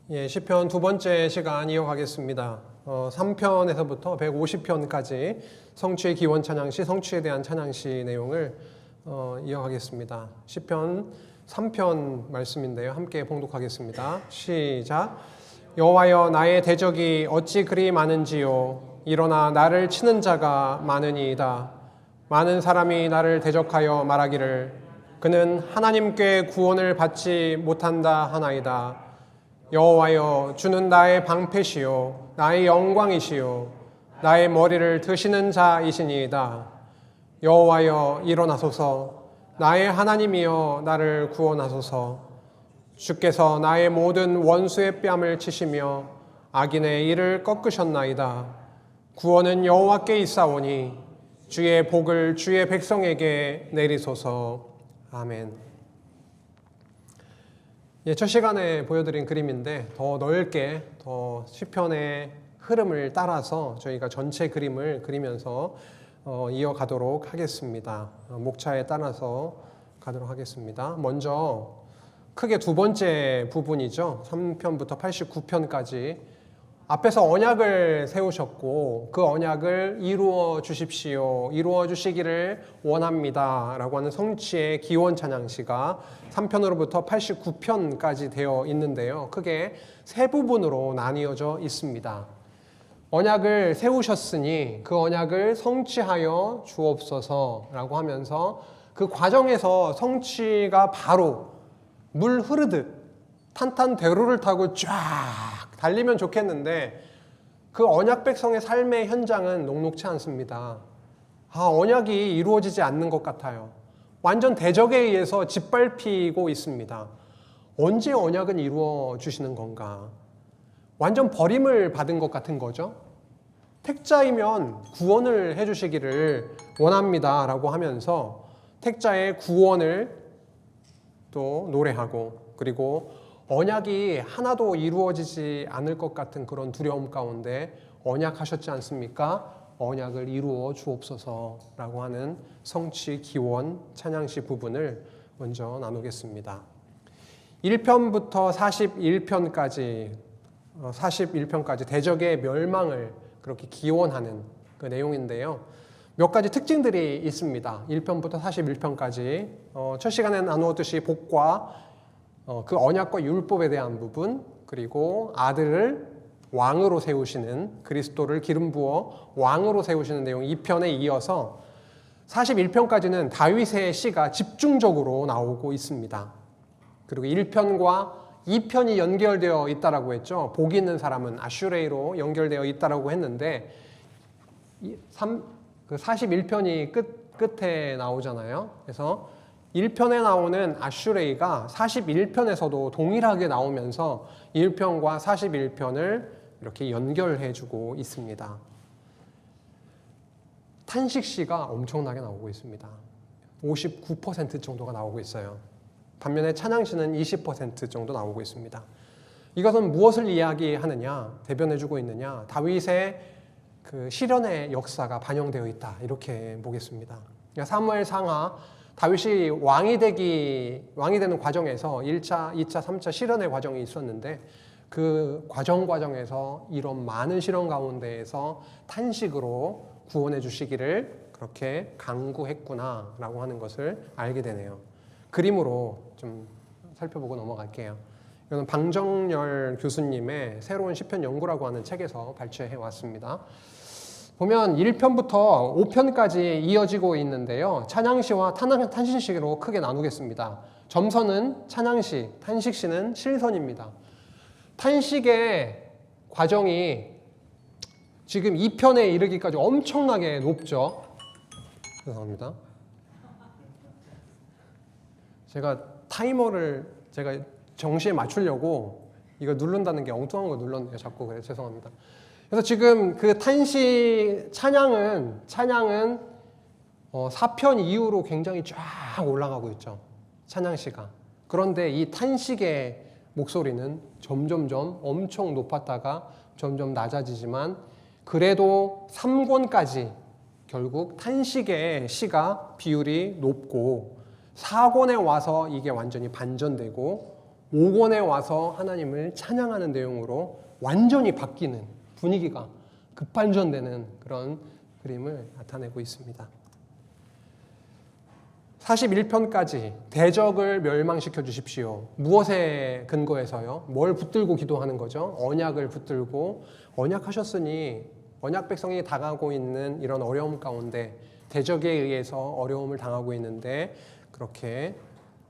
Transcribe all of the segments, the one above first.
예, 시편 두 번째 시간 이어가겠습니다. 3편에서부터 150편까지 성취의 기원 찬양시, 성취에 대한 찬양시 내용을 이어가겠습니다. 시편 3편 말씀인데요. 함께 봉독하겠습니다. 시작. 여호와여, 나의 대적이 어찌 그리 많은지요. 일어나 나를 치는 자가 많으니이다. 많은 사람이 나를 대적하여 말하기를 그는 하나님께 구원을 받지 못한다 하나이다. 여호와여, 주는 나의 방패시요 나의 영광이시요 나의 머리를 드시는 자이시니이다. 여호와여, 일어나소서. 나의 하나님이여, 나를 구원하소서. 주께서 나의 모든 원수의 뺨을 치시며 악인의 이를 꺾으셨나이다. 구원은 여호와께 있사오니 주의 복을 주의 백성에게 내리소서. 아멘. 예, 첫 시간에 보여드린 그림인데 더 넓게 더 시편의 흐름을 따라서 저희가 전체 그림을 그리면서 이어가도록 하겠습니다. 목차에 따라서 가도록 하겠습니다. 먼저 크게 두 번째 부분이죠. 3편부터 89편까지 앞에서 언약을 세우셨고 그 언약을 이루어 주십시오, 이루어 주시기를 원합니다 라고 하는 성취의 기원 찬양시가 3편으로부터 89편까지 되어 있는데요. 크게 세 부분으로 나뉘어져 있습니다. 언약을 세우셨으니 그 언약을 성취하여 주옵소서 라고 하면서 그 과정에서 성취가 바로 물 흐르듯 탄탄대로를 타고 쫙 달리면 좋겠는데 그 언약 백성의 삶의 현장은 녹록치 않습니다. 언약이 이루어지지 않는 것 같아요. 완전 대적에 의해서 짓밟히고 있습니다. 언제 언약은 이루어 주시는 건가? 완전 버림을 받은 것 같은 거죠. 택자이면 구원을 해주시기를 원합니다 라고 하면서 택자의 구원을 또 노래하고, 그리고 언약이 하나도 이루어지지 않을 것 같은 그런 두려움 가운데 언약하셨지 않습니까? 언약을 이루어 주옵소서라고 하는 성취 기원 찬양시 부분을 먼저 나누겠습니다. 1편부터 41편까지 대적의 멸망을 그렇게 기원하는 그 내용인데요. 몇 가지 특징들이 있습니다. 1편부터 41편까지 첫 시간에 나누었듯이 복과 그 언약과 율법에 대한 부분, 그리고 아들을 왕으로 세우시는, 그리스도를 기름 부어 왕으로 세우시는 내용 2편에 이어서 41편까지는 다윗의 시가 집중적으로 나오고 있습니다. 그리고 1편과 2편이 연결되어 있다라고 했죠. 복 있는 사람은 아슈레이로 연결되어 있다라고 했는데 41편이 끝에 나오잖아요. 그래서 1편에 나오는 아슈레이가 41편에서도 동일하게 나오면서 1편과 41편을 이렇게 연결해주고 있습니다. 탄식시가 엄청나게 나오고 있습니다. 59% 정도가 나오고 있어요. 반면에 찬양시는 20% 정도 나오고 있습니다. 이것은 무엇을 이야기하느냐, 대변해주고 있느냐, 다윗의 그 시련의 역사가 반영되어 있다, 이렇게 보겠습니다. 사무엘 상하 다윗이 왕이 되는 과정에서 1차, 2차, 3차 시련의 과정이 있었는데 그 과정에서 이런 많은 시련 가운데에서 탄식으로 구원해 주시기를 그렇게 간구했구나라고 하는 것을 알게 되네요. 그림으로 좀 살펴보고 넘어갈게요. 이거는 방정열 교수님의 새로운 시편 연구라고 하는 책에서 발췌해 왔습니다. 보면 1편부터 5편까지 이어지고 있는데요. 찬양시와 탄식시로 크게 나누겠습니다. 점선은 찬양시, 탄식시는 실선입니다. 탄식의 과정이 지금 2편에 이르기까지 엄청나게 높죠. 죄송합니다. 제가 타이머를 정시에 맞추려고 이거 누른다는 게 엉뚱한 거 눌렀네요. 자꾸. 그래 죄송합니다. 그래서 지금 그 찬양은 4편 이후로 굉장히 쫙 올라가고 있죠. 찬양시가. 그런데 이 탄식의 목소리는 점점점 엄청 높았다가 점점 낮아지지만 그래도 3권까지 결국 탄식의 시가 비율이 높고 4권에 와서 이게 완전히 반전되고 오곤에 와서 하나님을 찬양하는 내용으로 완전히 바뀌는 분위기가 급반전되는 그런 그림을 나타내고 있습니다. 41편까지 대적을 멸망시켜 주십시오. 무엇에 근거해서요? 뭘 붙들고 기도하는 거죠? 언약을 붙들고 언약하셨으니 언약 백성이 당하고 있는 이런 어려움 가운데 대적에 의해서 어려움을 당하고 있는데 그렇게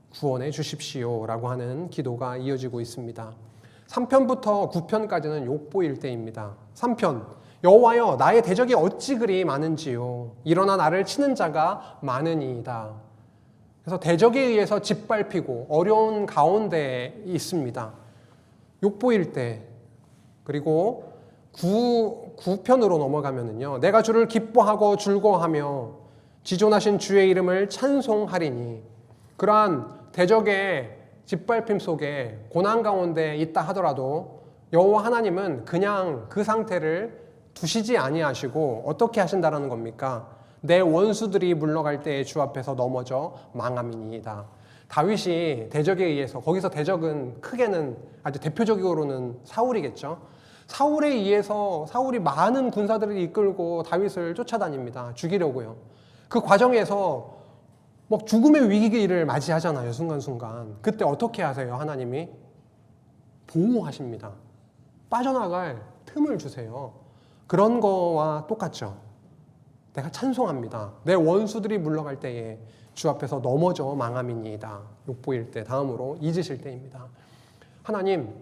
구원해 주십시오라고 하는 기도가 이어지고 있습니다. 3편부터 9편까지는 욕보 일대입니다. 3편 여호와여 나의 대적이 어찌 그리 많은지요 일어나 나를 치는 자가 많으니이다. 그래서 대적에 의해서 짓밟히고 어려운 가운데 있습니다. 욕보 일대 그리고 9편으로 넘어가면은요. 내가 주를 기뻐하고 즐거워하며 지존하신 주의 이름을 찬송하리니 그러한 대적의 짓밟힘 속에 고난 가운데 있다 하더라도 여호와 하나님은 그냥 그 상태를 두시지 아니하시고 어떻게 하신다라는 겁니까? 내 원수들이 물러갈 때에 주 앞에서 넘어져 망함이니이다. 다윗이 대적에 의해서 거기서 대적은 크게는 아주 대표적으로는 사울이겠죠. 사울에 의해서 사울이 많은 군사들을 이끌고 다윗을 쫓아다닙니다. 죽이려고요. 그 과정에서 뭐 죽음의 위기를 맞이하잖아요. 순간순간. 그때 어떻게 하세요? 하나님이 보호하십니다. 빠져나갈 틈을 주세요. 그런 거와 똑같죠. 내가 찬송합니다. 내 원수들이 물러갈 때에 주 앞에서 넘어져 망함이니이다. 욕보일 때 다음으로 잊으실 때입니다. 하나님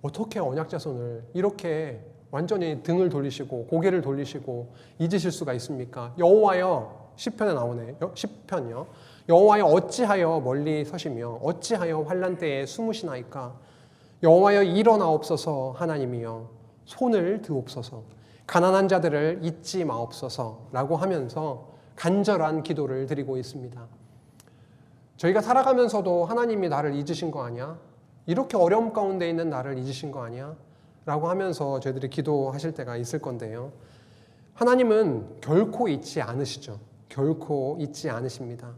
어떻게 언약자손을 이렇게 완전히 등을 돌리시고 고개를 돌리시고 잊으실 수가 있습니까? 여호와여 10편에 나오네. 10편이요. 여호와여 어찌하여 멀리 서시며 어찌하여 환난 때에 숨으시나이까? 여호와여 일어나옵소서. 하나님이여 손을 드옵소서. 가난한 자들을 잊지 마옵소서라고 하면서 간절한 기도를 드리고 있습니다. 저희가 살아가면서도 하나님이 나를 잊으신 거 아니야? 이렇게 어려움 가운데 있는 나를 잊으신 거 아니야? 라고 하면서 저희들이 기도하실 때가 있을 건데요. 하나님은 결코 잊지 않으시죠. 결코 잊지 않으십니다.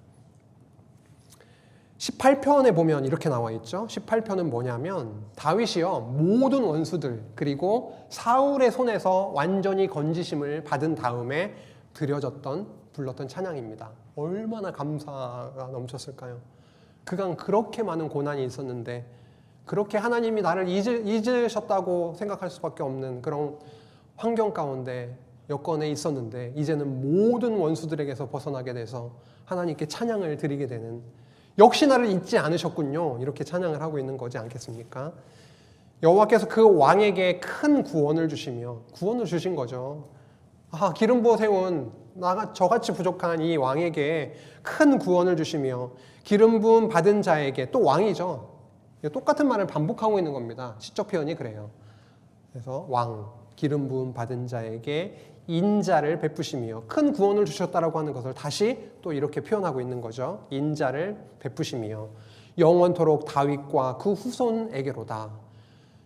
18편에 보면 이렇게 나와 있죠. 18편은 뭐냐면 다윗이요 모든 원수들 그리고 사울의 손에서 완전히 건지심을 받은 다음에 불렀던 찬양입니다. 얼마나 감사가 넘쳤을까요? 그간 그렇게 많은 고난이 있었는데 그렇게 하나님이 나를 잊으셨다고 생각할 수밖에 없는 그런 환경 가운데 여건에 있었는데 이제는 모든 원수들에게서 벗어나게 돼서 하나님께 찬양을 드리게 되는 역시 나를 잊지 않으셨군요. 이렇게 찬양을 하고 있는 거지 않겠습니까? 여호와께서 그 왕에게 큰 구원을 주시며 구원을 주신 거죠. 기름 부어 세운 저같이 부족한 이 왕에게 큰 구원을 주시며 기름 부음 받은 자에게 또 왕이죠. 똑같은 말을 반복하고 있는 겁니다. 시적 표현이 그래요. 그래서 왕, 기름 부음 받은 자에게 인자를 베푸시며 큰 구원을 주셨다라고 하는 것을 다시 또 이렇게 표현하고 있는 거죠. 인자를 베푸시며 영원토록 다윗과 그 후손에게로다.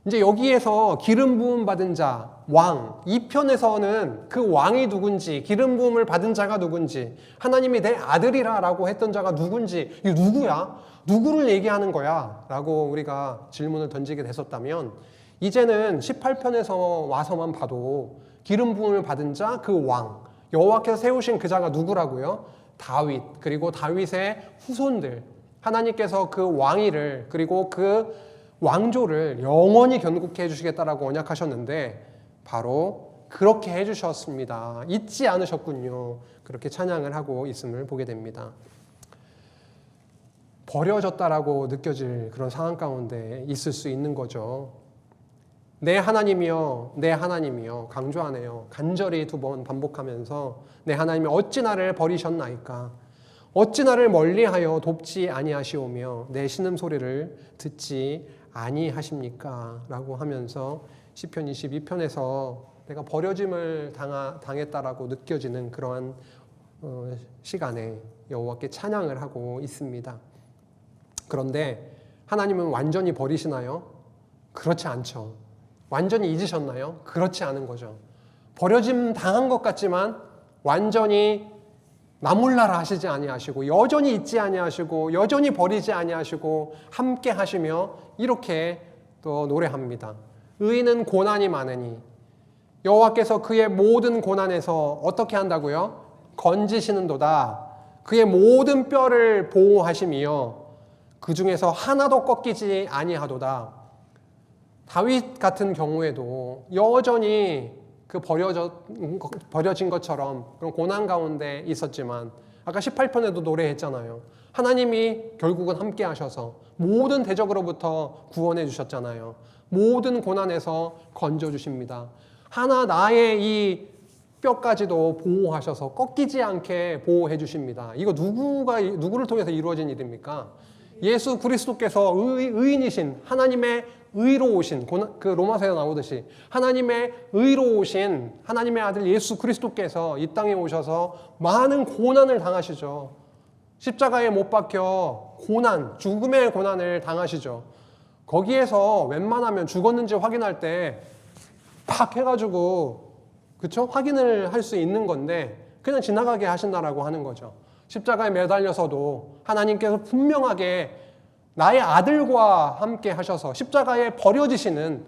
이제 여기에서 기름 부음 받은 자, 왕, 이 편에서는 그 왕이 누군지, 기름 부음을 받은 자가 누군지, 하나님이 내 아들이라라고 했던 자가 누군지, 이게 누구야? 누구를 얘기하는 거야? 라고 우리가 질문을 던지게 됐었다면 이제는 18편에서 와서만 봐도 기름 부음을 받은 자, 그 왕, 여호와께서 세우신 그 자가 누구라고요? 다윗, 그리고 다윗의 후손들, 하나님께서 그 왕위를 그리고 그 왕조를 영원히 견고케 해주시겠다라고 언약하셨는데 바로 그렇게 해주셨습니다. 잊지 않으셨군요. 그렇게 찬양을 하고 있음을 보게 됩니다. 버려졌다라고 느껴질 그런 상황 가운데 있을 수 있는 거죠. 내 하나님이여, 내 하나님이여, 강조하네요. 간절히 2번 반복하면서 내 하나님이 어찌 나를 버리셨나이까? 어찌 나를 멀리하여 돕지 아니하시오며 내 신음소리를 듣지 아니하십니까? 라고 하면서 시편 22편에서 내가 버려짐을 당했다라고 느껴지는 그러한 시간에 여호와께 찬양을 하고 있습니다. 그런데 하나님은 완전히 버리시나요? 그렇지 않죠. 완전히 잊으셨나요? 그렇지 않은 거죠. 버려짐 당한 것 같지만 완전히 나몰라라 하시지 아니하시고 여전히 잊지 아니하시고 여전히 버리지 아니하시고 함께 하시며 이렇게 또 노래합니다. 의인은 고난이 많으니 여호와께서 그의 모든 고난에서 어떻게 한다고요? 건지시는도다. 그의 모든 뼈를 보호하심이요 그 중에서 하나도 꺾이지 아니하도다. 다윗 같은 경우에도 여전히 그 버려진 것처럼 그런 고난 가운데 있었지만 아까 18편에도 노래했잖아요. 하나님이 결국은 함께 하셔서 모든 대적으로부터 구원해 주셨잖아요. 모든 고난에서 건져 주십니다. 하나 나의 이 뼈까지도 보호하셔서 꺾이지 않게 보호해 주십니다. 이거 누구를 통해서 이루어진 일입니까? 예수 그리스도께서 의인이신 하나님의 의로우신 그 로마서에 나오듯이 하나님의 의로우신 하나님의 아들 예수 그리스도께서 이 땅에 오셔서 많은 고난을 당하시죠. 십자가에 못 박혀 죽음의 고난을 당하시죠. 거기에서 웬만하면 죽었는지 확인할 때 팍 해가지고 그쵸? 확인을 할 수 있는 건데 그냥 지나가게 하신다라고 하는 거죠. 십자가에 매달려서도 하나님께서 분명하게 나의 아들과 함께 하셔서 십자가에 버려지시는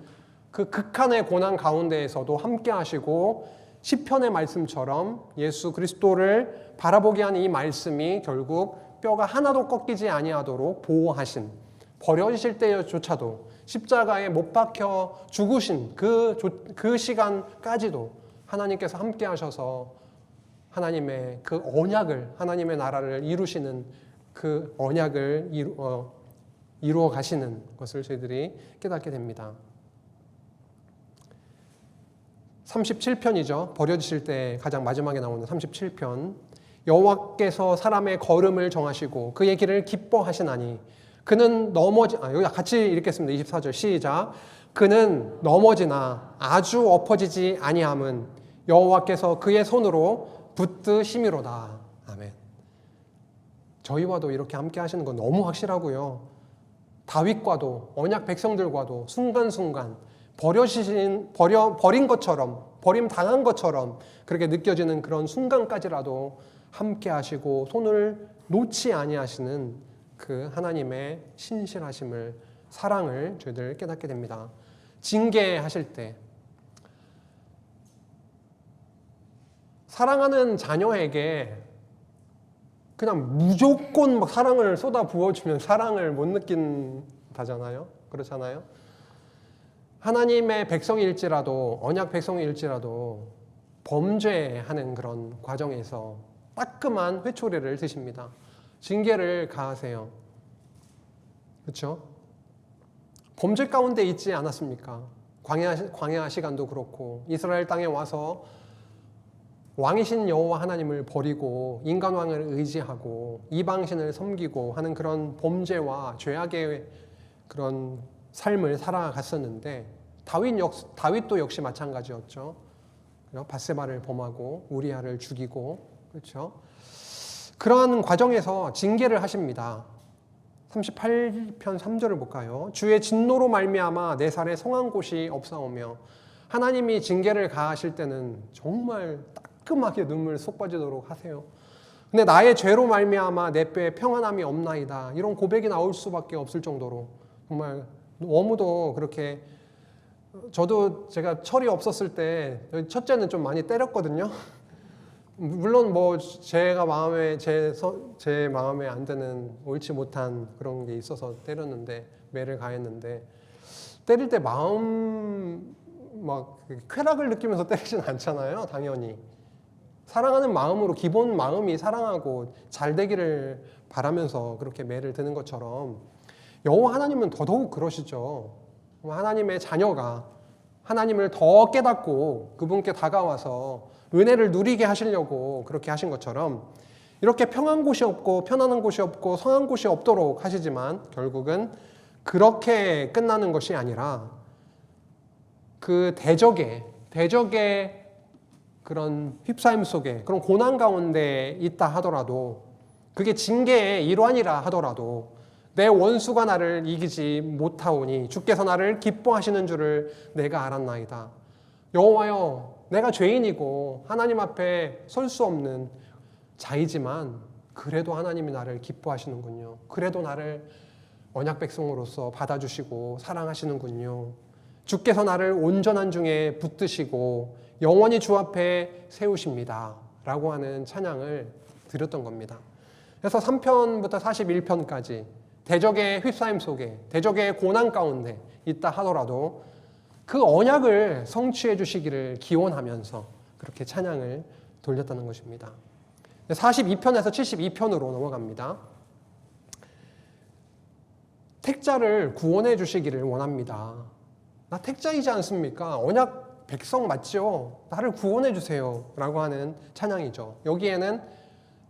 그 극한의 고난 가운데에서도 함께 하시고 시편의 말씀처럼 예수 그리스도를 바라보게 하는 이 말씀이 결국 뼈가 하나도 꺾이지 아니하도록 보호하신 버려지실 때조차도 십자가에 못 박혀 죽으신 그 시간까지도 하나님께서 함께 하셔서 하나님의 그 언약을 하나님의 나라를 이루시는 그 언약을 이루어 가시는 것을 저희들이 깨닫게 됩니다. 37편이죠. 버려지실 때 가장 마지막에 나오는 37편. 여호와께서 사람의 걸음을 정하시고 그의 길을 기뻐하시나니 그는 여기 같이 읽겠습니다. 24절 시작. 그는 넘어지나 아주 엎어지지 아니함은 여호와께서 그의 손으로 붙드심이로다. 아멘. 저희와도 이렇게 함께 하시는 건 너무 확실하고요. 다윗과도 언약 백성들과도 순간순간 버린 것처럼 버림당한 것처럼 그렇게 느껴지는 그런 순간까지라도 함께 하시고 손을 놓지 아니하시는 그 하나님의 신실하심을 사랑을 저희들 깨닫게 됩니다. 징계하실 때 사랑하는 자녀에게 그냥 무조건 막 사랑을 쏟아 부어주면 사랑을 못 느낀다잖아요. 그렇잖아요. 하나님의 백성일지라도 언약 백성일지라도 범죄하는 그런 과정에서 따끔한 회초리를 드십니다. 징계를 가하세요. 그렇죠? 범죄 가운데 있지 않았습니까? 광야 시간도 그렇고 이스라엘 땅에 와서 왕이신 여호와 하나님을 버리고 인간왕을 의지하고 이방신을 섬기고 하는 그런 범죄와 죄악의 그런 삶을 살아갔었는데 다윗도 역시 마찬가지였죠. 밧세바를 범하고 우리아를 죽이고 그렇죠. 그러한 과정에서 징계를 하십니다. 38편 3절을 볼까요? 주의 진노로 말미암아 내 살에 성한 곳이 없사오며 하나님이 징계를 가하실 때는 정말 따끔하게 눈물 쏙 빠지도록 하세요. 근데 나의 죄로 말미암아 내 뼈에 평안함이 없나이다. 이런 고백이 나올 수밖에 없을 정도로 정말 너무도 그렇게 저도 제가 철이 없었을 때 첫째는 좀 많이 때렸거든요. 물론 뭐 제 마음에 안 드는 옳지 못한 그런 게 있어서 때렸는데 매를 가했는데 때릴 때 마음 막 쾌락을 느끼면서 때리진 않잖아요. 당연히 사랑하는 마음으로 기본 마음이 사랑하고 잘 되기를 바라면서 그렇게 매를 드는 것처럼 여호와 하나님은 더더욱 그러시죠. 하나님의 자녀가 하나님을 더 깨닫고 그분께 다가와서 은혜를 누리게 하시려고 그렇게 하신 것처럼 이렇게 평한 곳이 없고 편안한 곳이 없고 성한 곳이 없도록 하시지만 결국은 그렇게 끝나는 것이 아니라 그 대적의 그런 휩싸임 속에 그런 고난 가운데 있다 하더라도 그게 징계의 일환이라 하더라도 내 원수가 나를 이기지 못하오니 주께서 나를 기뻐하시는 줄을 내가 알았나이다. 여호와여 내가 죄인이고 하나님 앞에 설 수 없는 자이지만 그래도 하나님이 나를 기뻐하시는군요. 그래도 나를 언약 백성으로서 받아주시고 사랑하시는군요. 주께서 나를 온전한 중에 붙드시고 영원히 주 앞에 세우십니다. 라고 하는 찬양을 드렸던 겁니다. 그래서 3편부터 41편까지 대적의 휩싸임 속에, 대적의 고난 가운데 있다 하더라도 그 언약을 성취해 주시기를 기원하면서 그렇게 찬양을 돌렸다는 것입니다. 42편에서 72편으로 넘어갑니다. 택자를 구원해 주시기를 원합니다. 나 택자이지 않습니까? 언약 백성 맞죠? 나를 구원해 주세요. 라고 하는 찬양이죠. 여기에는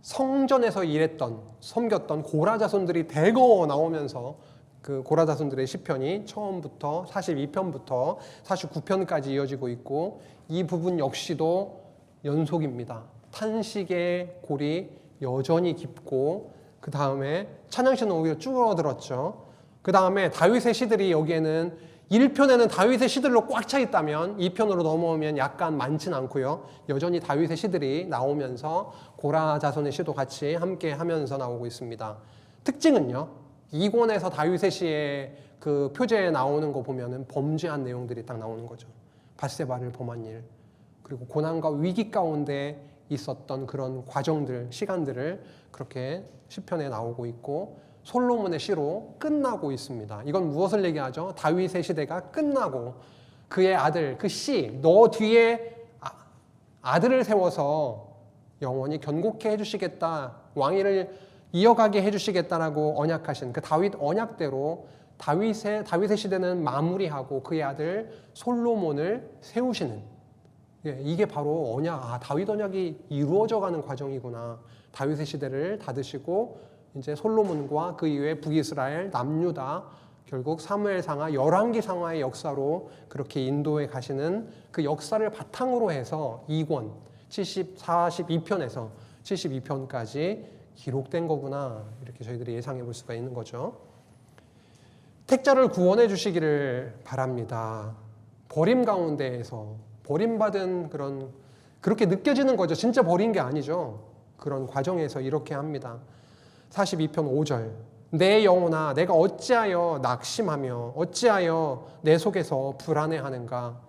성전에서 일했던, 섬겼던 고라 자손들이 대거 나오면서 그 고라 자손들의 시편이 처음부터 42편부터 49편까지 이어지고 있고, 이 부분 역시도 연속입니다. 탄식의 골이 여전히 깊고, 그 다음에 찬양시는 오히려 줄어들었죠. 그 다음에 다윗의 시들이 여기에는 1편에는 다윗의 시들로 꽉 차 있다면 2편으로 넘어오면 약간 많진 않고요. 여전히 다윗의 시들이 나오면서 고라 자손의 시도 같이 함께 하면서 나오고 있습니다. 특징은요, 2권에서 다윗의 시의 그 표제에 나오는 거 보면은 범죄한 내용들이 딱 나오는 거죠. 밧세바를 범한 일, 그리고 고난과 위기 가운데 있었던 그런 과정들, 시간들을 그렇게 시편에 나오고 있고, 솔로몬의 시로 끝나고 있습니다. 이건 무엇을 얘기하죠? 다윗의 시대가 끝나고 그의 아들, 그 씨, 너 뒤에 아들을 세워서 영원히 견고케 해주시겠다, 왕위를 이어가게 해주시겠다라고 언약하신 그 다윗 언약대로 다윗의 시대는 마무리하고 그의 아들 솔로몬을 세우시는, 이게 바로 언약, 다윗 언약이 이루어져가는 과정이구나. 다윗의 시대를 닫으시고 이제 솔로몬과 그 이후에 북이스라엘, 남유다, 결국 사무엘상하, 열왕기상하의 역사로 그렇게 인도해 가시는 그 역사를 바탕으로 해서 2권 42편에서 72편까지 기록된 거구나, 이렇게 저희들이 예상해 볼 수가 있는 거죠. 택자를 구원해 주시기를 바랍니다. 버림 가운데에서 버림받은 그렇게 느껴지는 거죠. 진짜 버린 게 아니죠. 그런 과정에서 이렇게 합니다. 42편 5절, 내 영혼아 내가 어찌하여 낙심하며 어찌하여 내 속에서 불안해하는가.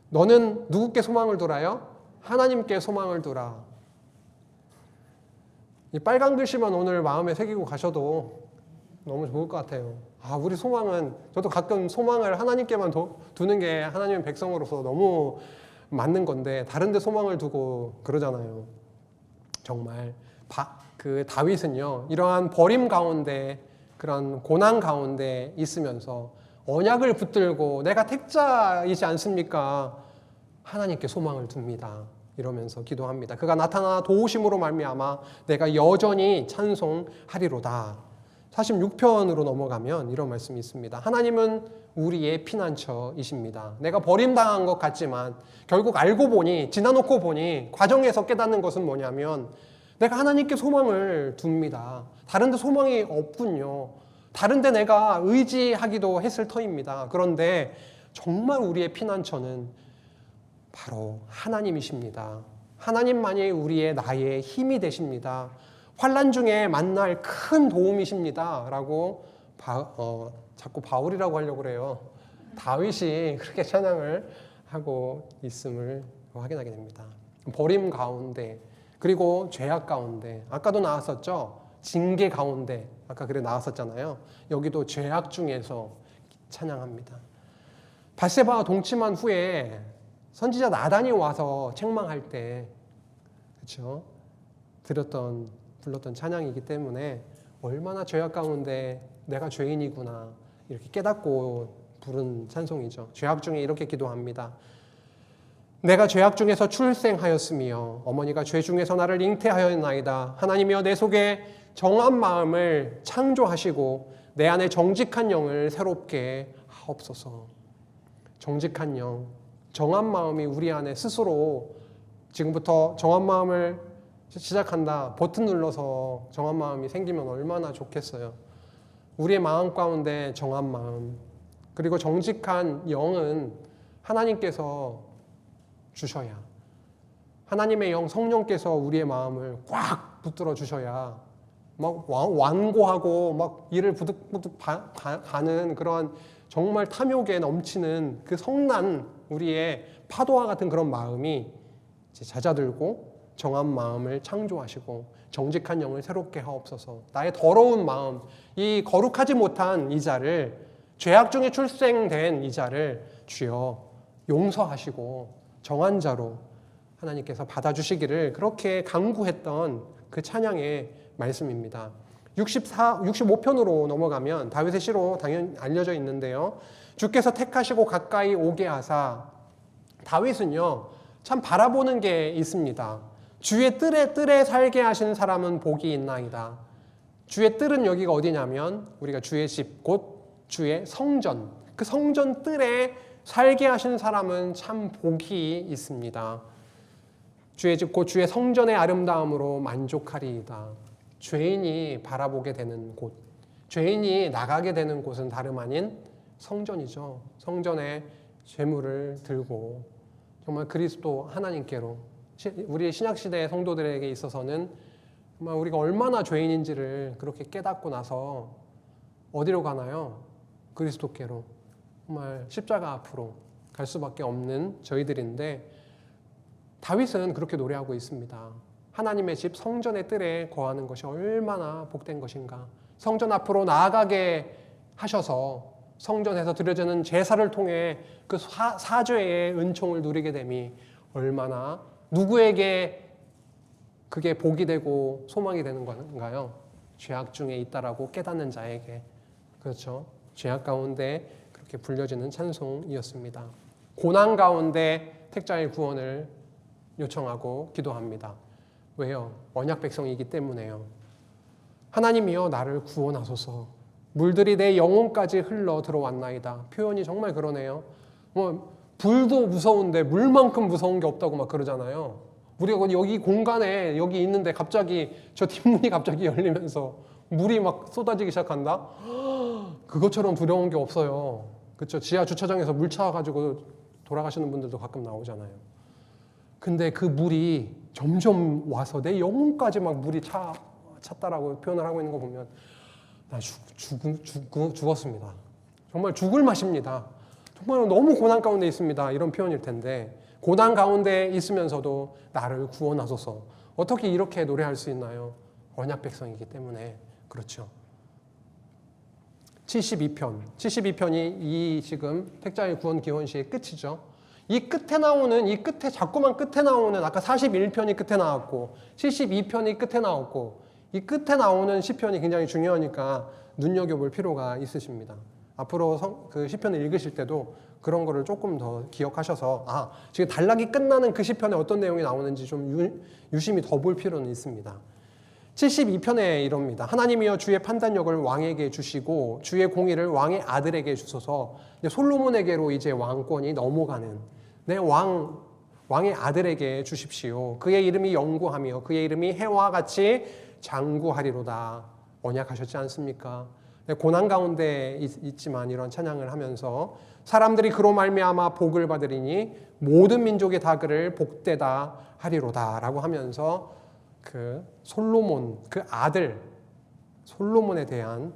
너는 누구께 소망을 둬라요? 하나님께 소망을 두라. 이 빨간 글씨만 오늘 마음에 새기고 가셔도 너무 좋을 것 같아요. 우리 소망은, 저도 가끔 소망을 하나님께만 두는 게 하나님의 백성으로서 너무 맞는 건데 다른 데 소망을 두고 그러잖아요. 정말 그 다윗은요, 이러한 버림 가운데, 그런 고난 가운데 있으면서 언약을 붙들고 내가 택자이지 않습니까? 하나님께 소망을 둡니다. 이러면서 기도합니다. 그가 나타나 도우심으로 말미암아 내가 여전히 찬송하리로다. 46편으로 넘어가면 이런 말씀이 있습니다. 하나님은 우리의 피난처이십니다. 내가 버림당한 것 같지만 결국 알고 보니, 지나놓고 보니 과정에서 깨닫는 것은 뭐냐면 내가 하나님께 소망을 둡니다. 다른 데 소망이 없군요. 다른 데 내가 의지하기도 했을 터입니다. 그런데 정말 우리의 피난처는 바로 하나님이십니다. 하나님만이 우리의 나의 힘이 되십니다. 환난 중에 만날 큰 도움이십니다. 라고 자꾸 바울이라고 하려고 그래요. 다윗이 그렇게 찬양을 하고 있음을 확인하게 됩니다. 버림 가운데, 그리고 죄악 가운데, 아까도 나왔었죠. 징계 가운데, 아까 그래 나왔었잖아요. 여기도 죄악 중에서 찬양합니다. 밧세바와 동침한 후에 선지자 나단이 와서 책망할 때, 그렇죠? 불렀던 찬양이기 때문에 얼마나 죄악 가운데 내가 죄인이구나 이렇게 깨닫고 부른 찬송이죠. 죄악 중에 이렇게 기도합니다. 내가 죄악 중에서 출생하였으며 어머니가 죄 중에서 나를 잉태하였나이다. 하나님이여 내 속에 정한 마음을 창조하시고 내 안에 정직한 영을 새롭게 하옵소서. 정직한 영, 정한 마음이 우리 안에 스스로 지금부터 정한 마음을 시작한다, 버튼 눌러서 정한 마음이 생기면 얼마나 좋겠어요. 우리의 마음 가운데 정한 마음, 그리고 정직한 영은 하나님께서 주셔야, 하나님의 영 성령께서 우리의 마음을 꽉 붙들어 주셔야 막 완고하고 막 이를 부득부득 가는 그런 정말 탐욕에 넘치는 그 성난 우리의 파도와 같은 그런 마음이 이제 잦아들고 정한 마음을 창조하시고 정직한 영을 새롭게 하옵소서. 나의 더러운 마음, 이 거룩하지 못한 이 자를, 죄악 중에 출생된 이 자를 주여 용서하시고 정한 자로 하나님께서 받아주시기를 그렇게 간구했던 그 찬양의 말씀입니다. 65편으로 넘어가면 다윗의 시로 당연히 알려져 있는데요. 주께서 택하시고 가까이 오게 하사, 다윗은요 참 바라보는 게 있습니다. 주의 뜰에 살게 하신 사람은 복이 있나이다. 주의 뜰은 여기가 어디냐면 우리가 주의 집, 곧 주의 성전, 그 성전 뜰에 살게 하신 사람은 참 복이 있습니다. 주의 집, 곧 주의 성전의 아름다움으로 만족하리이다. 죄인이 바라보게 되는 곳, 죄인이 나가게 되는 곳은 다름 아닌 성전이죠. 성전에 재물을 들고 정말 그리스도 하나님께로, 우리 신약시대 성도들에게 있어서는 정말 우리가 얼마나 죄인인지를 그렇게 깨닫고 나서 어디로 가나요? 그리스도께로, 정말 십자가 앞으로 갈 수밖에 없는 저희들인데, 다윗은 그렇게 노래하고 있습니다. 하나님의 집 성전의 뜰에 거하는 것이 얼마나 복된 것인가. 성전 앞으로 나아가게 하셔서 성전에서 드려지는 제사를 통해 그 사죄의 은총을 누리게 됨이 얼마나, 누구에게 그게 복이 되고 소망이 되는 건가요? 죄악 중에 있다라고 깨닫는 자에게. 그렇죠. 죄악 가운데 그렇게 불려지는 찬송이었습니다. 고난 가운데 택자의 구원을 요청하고 기도합니다. 왜요? 언약 백성이기 때문에요. 하나님이여 나를 구원하소서. 물들이 내 영혼까지 흘러 들어왔나이다. 표현이 정말 그러네요. 불도 무서운데 물만큼 무서운 게 없다고 막 그러잖아요. 우리가 여기 공간에 여기 있는데 갑자기 저 뒷문이 갑자기 열리면서 물이 막 쏟아지기 시작한다? 그것처럼 두려운 게 없어요. 그렇죠? 지하 주차장에서 물 차가지고 돌아가시는 분들도 가끔 나오잖아요. 근데 그 물이 점점 와서 내 영혼까지 막 물이 찼다라고 표현을 하고 있는 거 보면 나 죽었습니다. 정말 죽을 맛입니다. 정말 너무 고난 가운데 있습니다. 이런 표현일 텐데, 고난 가운데 있으면서도 나를 구원하소서. 어떻게 이렇게 노래할 수 있나요? 언약 백성이기 때문에. 그렇죠. 72편이 이 지금 택자의 구원 기원시의 끝이죠. 이 끝에 자꾸만 끝에 나오는, 아까 41편이 끝에 나왔고 72편이 끝에 나왔고, 이 끝에 나오는 시편이 굉장히 중요하니까 눈여겨볼 필요가 있으십니다. 앞으로 그 시편을 읽으실 때도 그런 거를 조금 더 기억하셔서 지금 단락이 끝나는 그 시편에 어떤 내용이 나오는지 좀 유심히 더 볼 필요는 있습니다. 72편에 이럽니다. 하나님이여 주의 판단력을 왕에게 주시고 주의 공의를 왕의 아들에게 주소서. 솔로몬에게로 이제 왕권이 넘어가는 내 왕의 아들에게 주십시오. 그의 이름이 영구하며 그의 이름이 해와 같이 장구하리로다. 언약하셨지 않습니까? 고난 가운데 있지만 이런 찬양을 하면서 사람들이 그로 말미암아 복을 받으리니 모든 민족이 다 그를 복되다 하리로다 라고 하면서 그 솔로몬, 그 아들 솔로몬에 대한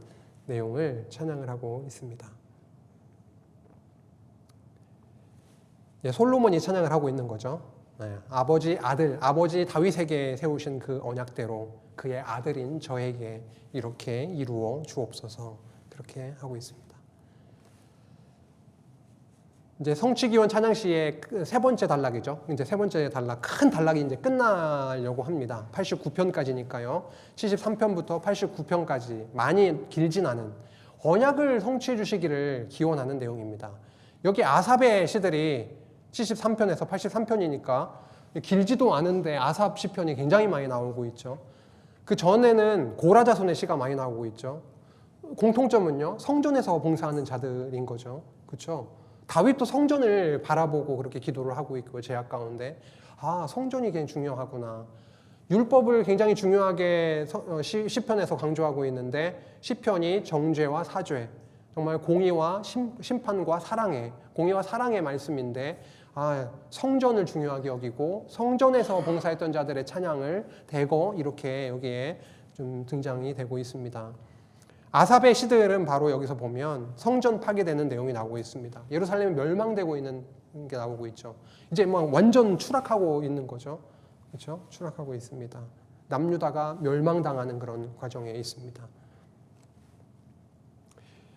내용을 찬양을 하고 있습니다. 솔로몬이 찬양을 하고 있는 거죠. 아버지 다윗에게 세우신 그 언약대로 그의 아들인 저에게 이렇게 이루어 주옵소서. 그렇게 하고 있습니다. 이제 성취기원 찬양시의 세 번째 단락이죠. 이제 세 번째 단락, 큰 단락이 이제 끝나려고 합니다. 89편까지니까요. 73편부터 89편까지 많이 길진 않은 언약을 성취해 주시기를 기원하는 내용입니다. 여기 아삽의 시들이 73편에서 83편이니까 길지도 않은데 아삽 시편이 굉장히 많이 나오고 있죠. 그 전에는 고라자손의 시가 많이 나오고 있죠. 공통점은요, 성전에서 봉사하는 자들인 거죠. 그렇죠? 다윗도 성전을 바라보고 그렇게 기도를 하고 있고, 제약 가운데 성전이 굉장히 중요하구나. 율법을 굉장히 중요하게 시편에서 강조하고 있는데, 시편이 정죄와 사죄, 정말 공의와 심판과 사랑의 공의와 사랑의 말씀인데 성전을 중요하게 여기고 성전에서 봉사했던 자들의 찬양을 대거 이렇게 여기에 좀 등장이 되고 있습니다. 아삽의 시들은 바로 여기서 보면 성전 파괴되는 내용이 나오고 있습니다. 예루살렘이 멸망되고 있는 게 나오고 있죠. 이제 막 완전 추락하고 있는 거죠. 그렇죠? 추락하고 있습니다. 남유다가 멸망당하는 그런 과정에 있습니다.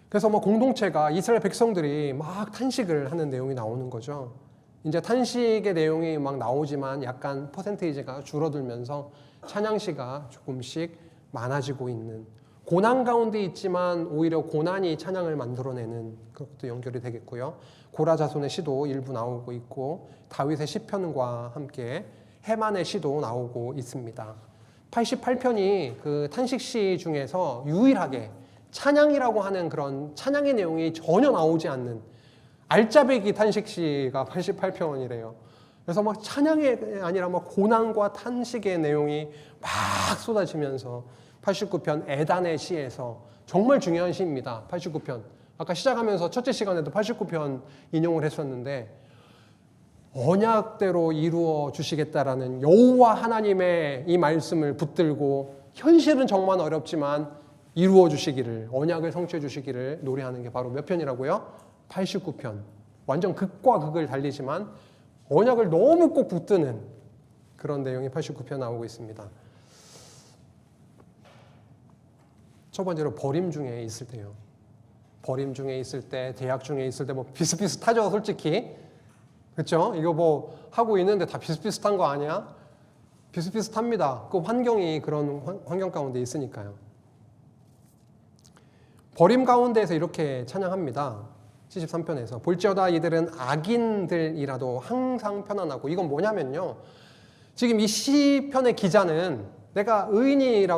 그래서 공동체가 이스라엘 백성들이 막 탄식을 하는 내용이 나오는 거죠. 이제 탄식의 내용이 막 나오지만 약간 퍼센테이지가 줄어들면서 찬양시가 조금씩 많아지고 있는, 고난 가운데 있지만 오히려 고난이 찬양을 만들어내는 그것도 연결이 되겠고요. 고라 자손의 시도 일부 나오고 있고 다윗의 시편과 함께 해만의 시도 나오고 있습니다. 88편이 그 탄식시 중에서 유일하게 찬양이라고 하는 그런 찬양의 내용이 전혀 나오지 않는 알짜배기 탄식시가 88편이래요. 그래서 막 찬양이 아니라 막 고난과 탄식의 내용이 막 쏟아지면서 89편 에단의 시에서 정말 중요한 시입니다. 89편. 아까 시작하면서 첫째 시간에도 89편 인용을 했었는데 언약대로 이루어 주시겠다라는 여호와 하나님의 이 말씀을 붙들고 현실은 정말 어렵지만 이루어 주시기를, 언약을 성취해 주시기를 노래하는 게 바로 몇 편이라고요? 89편. 완전 극과 극을 달리지만 언약을 너무 꼭 붙드는 그런 내용이 89편 나오고 있습니다. 첫 번째로 버림 중에 있을 때요. 버림 중에 있을 때, 대학 중에 있을 때 비슷비슷하죠, 솔직히. 그렇죠? 이거 하고 있는데 다 비슷비슷한 거 아니야? 비슷비슷합니다. 그 환경이 그런 환경 가운데 있으니까요. 버림 가운데에서 이렇게 찬양합니다. 73편에서 볼지어다 이들은 악인들이라도 항상 편안하고, 이건 뭐냐면요, 지금 이 시편의 기자는 내가 의인인데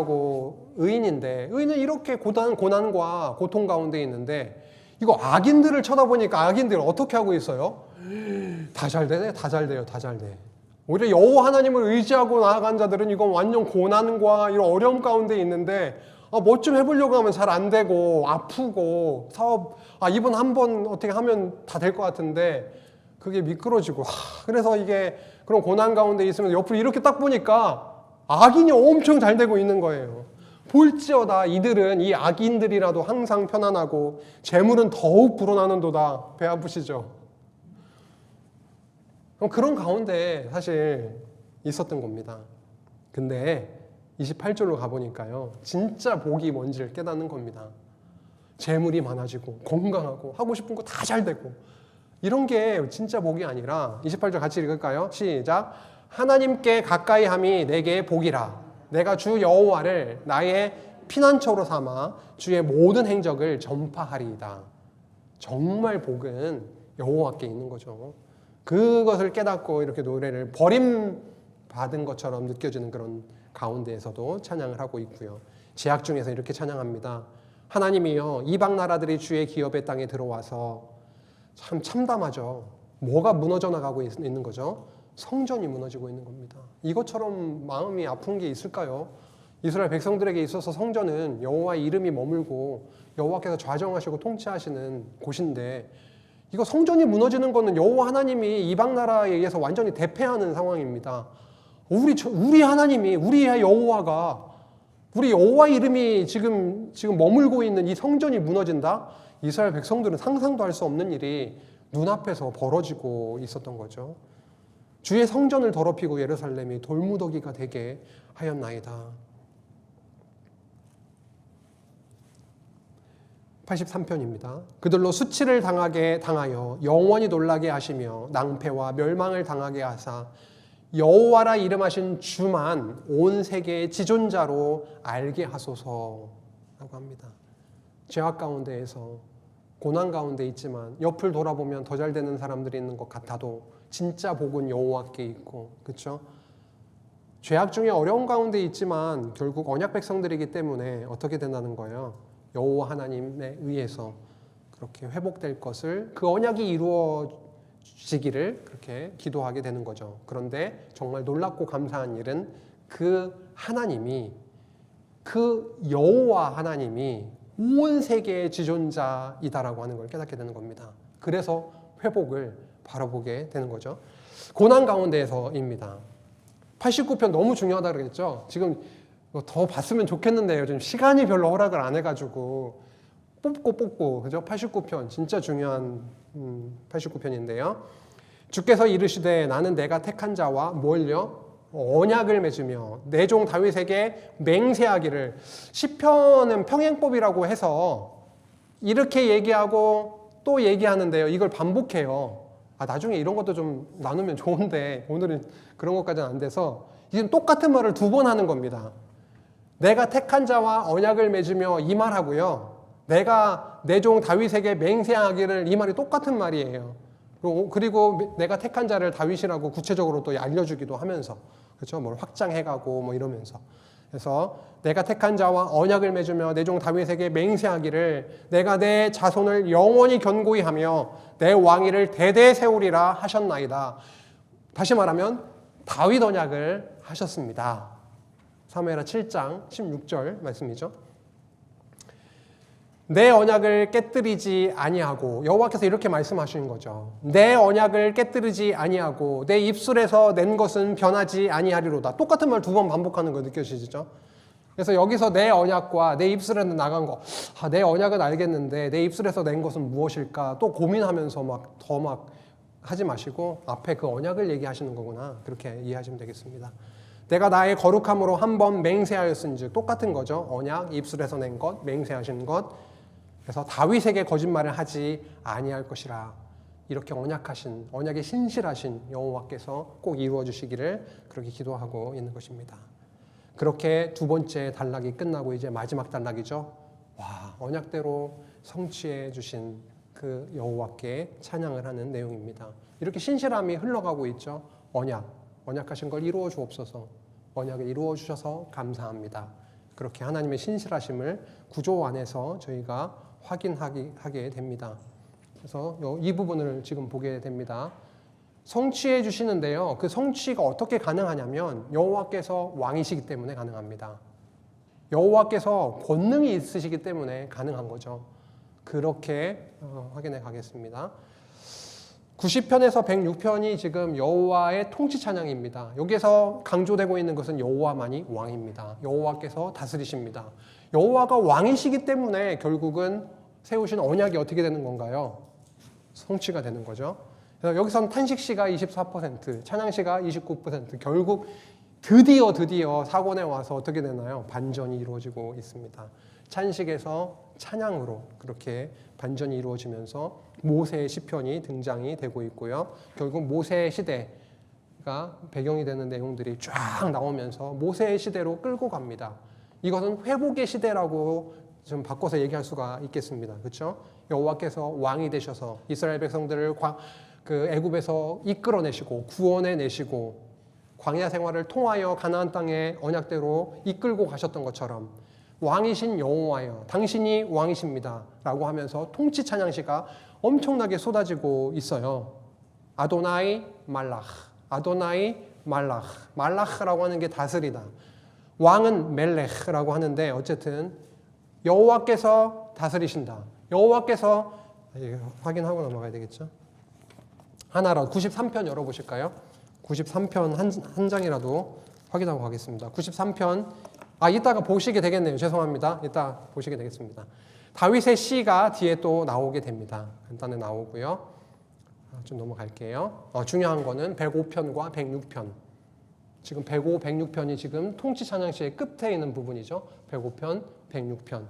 의인은 이렇게 고난과 고통 가운데 있는데 이거 악인들을 쳐다보니까 악인들 어떻게 하고 있어요? 다 잘 되네, 다 잘 돼요, 다 잘 돼. 오히려 여호와 하나님을 의지하고 나아간 자들은 이건 완전 고난과 이런 어려움 가운데 있는데 뭐 좀 해보려고 하면 잘 안 되고 아프고 사업 이번 한번 어떻게 하면 다 될 것 같은데 그게 미끄러지고 그래서 이게 그런 고난 가운데 있으면 옆으로 이렇게 딱 보니까 악인이 엄청 잘 되고 있는 거예요. 볼지어다 이들은, 이 악인들이라도 항상 편안하고 재물은 더욱 불어나는도다. 배 아프시죠? 그런 가운데 사실 있었던 겁니다. 근데 28절로 가보니까요, 진짜 복이 뭔지를 깨닫는 겁니다. 재물이 많아지고 건강하고 하고 싶은 거 다 잘 되고 이런 게 진짜 복이 아니라 28절 같이 읽을까요? 시작. 하나님께 가까이 함이 내게 복이라. 내가 주 여호와를 나의 피난처로 삼아 주의 모든 행적을 전파하리이다. 정말 복은 여호와께 있는 거죠. 그것을 깨닫고 이렇게 노래를 버림받은 것처럼 느껴지는 그런 가운데에서도 찬양을 하고 있고요. 제약 중에서 이렇게 찬양합니다. 하나님이여, 이방 나라들이 주의 기업의 땅에 들어와서 참 참담하죠. 뭐가 무너져 나가고 있는 거죠? 성전이 무너지고 있는 겁니다. 이것처럼 마음이 아픈 게 있을까요? 이스라엘 백성들에게 있어서 성전은 여호와의 이름이 머물고 여호와께서 좌정하시고 통치하시는 곳인데 이거 성전이 무너지는 거는 여호와 하나님이 이방 나라에 의해서 완전히 대패하는 상황입니다. 우리 하나님이, 우리 여호와가, 우리 여호와의 이름이 지금 머물고 있는 이 성전이 무너진다? 이스라엘 백성들은 상상도 할 수 없는 일이 눈앞에서 벌어지고 있었던 거죠. 주의 성전을 더럽히고 예루살렘이 돌무더기가 되게 하였나이다. 83편입니다. 그들로 수치를 당하여 영원히 놀라게 하시며 낭패와 멸망을 당하게 하사 여호와라 이름하신 주만 온 세계의 지존자로 알게 하소서라고 합니다. 죄악 가운데에서 고난 가운데 있지만 옆을 돌아보면 더 잘 되는 사람들이 있는 것 같아도 진짜 복은 여호와께 있고, 그렇죠? 죄악 중에 어려운 가운데 있지만 결국 언약 백성들이기 때문에 어떻게 된다는 거예요? 여호와 하나님에 의해서 그렇게 회복될 것을, 그 언약이 이루어지기를 그렇게 기도하게 되는 거죠. 그런데 정말 놀랍고 감사한 일은 그 하나님이, 그 여호와 하나님이 온 세계의 지존자이다라고 하는 걸 깨닫게 되는 겁니다. 그래서 회복을 바라보게 되는 거죠. 고난 가운데에서입니다. 89편 너무 중요하다 그랬죠. 지금 더 봤으면 좋겠는데요. 지금 시간이 별로 허락을 안 해가지고 뽑고 그죠? 89편 진짜 중요한 89편인데요. 주께서 이르시되 나는 내가 택한 자와 뭘요? 언약을 맺으며 내 종 다윗에게 맹세하기를. 시편은 평행법이라고 해서 이렇게 얘기하고 또 얘기하는데요. 이걸 반복해요. 나중에 이런 것도 좀 나누면 좋은데 오늘은 그런 것까지는 안 돼서 지금 똑같은 말을 두 번 하는 겁니다. 내가 택한 자와 언약을 맺으며 이 말하고요. 내가 내 종 다윗에게 맹세하기를, 이 말이 똑같은 말이에요. 그리고 내가 택한 자를 다윗이라고 구체적으로 또 알려주기도 하면서, 그렇죠? 뭘 확장해가고 뭐 이러면서. 그래서 내가 택한 자와 언약을 맺으며 내 종 다윗에게 맹세하기를 내가 내 자손을 영원히 견고히 하며 내 왕위를 대대 세우리라 하셨나이다. 다시 말하면 다윗 언약을 하셨습니다. 사무엘하 7장 16절 말씀이죠. 내 언약을 깨뜨리지 아니하고, 여호와께서 이렇게 말씀하시는 거죠. 내 언약을 깨뜨리지 아니하고 내 입술에서 낸 것은 변하지 아니하리로다. 똑같은 말 두 번 반복하는 거 느껴지시죠? 그래서 여기서 내 언약과 내 입술에서 나간 거, 내 언약은 알겠는데 내 입술에서 낸 것은 무엇일까? 또 고민하면서 더 하지 마시고 앞에 그 언약을 얘기하시는 거구나. 그렇게 이해하시면 되겠습니다. 내가 나의 거룩함으로 한 번 맹세하였은즉, 똑같은 거죠. 언약, 입술에서 낸 것, 맹세하신 것. 그래서 다윗에게 거짓말을 하지 아니할 것이라. 이렇게 언약의 신실하신 여호와께서 꼭 이루어 주시기를 그렇게 기도하고 있는 것입니다. 그렇게 두 번째 단락이 끝나고 이제 마지막 단락이죠. 언약대로 성취해 주신 그 여호와께 찬양을 하는 내용입니다. 이렇게 신실함이 흘러가고 있죠. 언약하신 걸 이루어 주옵소서. 언약을 이루어 주셔서 감사합니다. 그렇게 하나님의 신실하심을 구조 안에서 저희가 확인하게 됩니다. 그래서 이 부분을 지금 보게 됩니다. 성취해 주시는데요. 그 성취가 어떻게 가능하냐면 여호와께서 왕이시기 때문에 가능합니다. 여호와께서 권능이 있으시기 때문에 가능한 거죠. 그렇게 확인해 가겠습니다. 90편에서 106편이 지금 여호와의 통치 찬양입니다. 여기에서 강조되고 있는 것은 여호와만이 왕입니다. 여호와께서 다스리십니다. 여호와가 왕이시기 때문에 결국은 세우신 언약이 어떻게 되는 건가요? 성취가 되는 거죠. 그래서 여기서는 탄식시가 24%, 찬양시가 29%, 결국 드디어 사권에 와서 어떻게 되나요? 반전이 이루어지고 있습니다. 찬식에서 찬양으로 그렇게 반전이 이루어지면서 모세의 시편이 등장이 되고 있고요. 결국 모세의 시대가 배경이 되는 내용들이 쫙 나오면서 모세의 시대로 끌고 갑니다. 이것은 회복의 시대라고 좀 바꿔서 얘기할 수가 있겠습니다. 그렇죠? 여호와께서 왕이 되셔서 이스라엘 백성들을 애굽에서 이끌어내시고 구원해내시고 광야 생활을 통하여 가나안 땅의 언약대로 이끌고 가셨던 것처럼 왕이신 여호와여 당신이 왕이십니다 라고 하면서 통치 찬양시가 엄청나게 쏟아지고 있어요. 아도나이 말라흐, 아도나이 말라흐, 말라흐라고 하는 게 다스리다, 왕은 멜레흐라고 하는데 어쨌든 여호와께서 다스리신다. 여호와께서, 확인하고 넘어가야 되겠죠. 하나로 93편 열어보실까요? 93편 한 장이라도 확인하고 가겠습니다. 93편, 이따가 보시게 되겠네요. 죄송합니다. 이따 보시게 되겠습니다. 다윗의 시가 뒤에 또 나오게 됩니다. 간단히 나오고요. 좀 넘어갈게요. 중요한 거는 105편과 106편. 지금 105, 106편이 지금 통치 찬양시의 끝에 있는 부분이죠. 105편, 106편.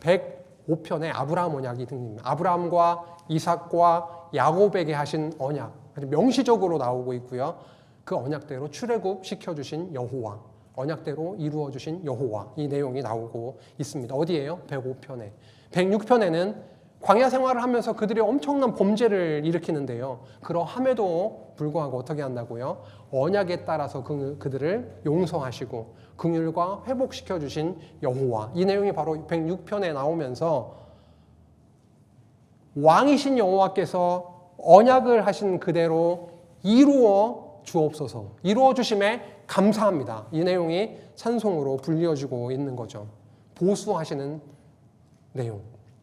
105편에 아브라함 언약이 등립니다. 아브라함과 이삭과 야곱에게 하신 언약, 아주 명시적으로 나오고 있고요. 그 언약대로 출애굽 시켜주신 여호와, 언약대로 이루어주신 여호와, 이 내용이 나오고 있습니다. 어디예요? 105편에. 106편에는 광야 생활을 하면서 그들이 엄청난 범죄를 일으키는데요. 그러함에도 불구하고 어떻게 한다고요? 언약에 따라서 그들을 용서하시고 긍휼과 회복시켜 주신 여호와, 이 내용이 바로 106편에 나오면서 왕이신 여호와께서 언약을 하신 그대로 이루어 주옵소서, 이루어 주심에 감사합니다. 이 내용이 찬송으로 불리어지고 있는 거죠. 보수하시는 내용.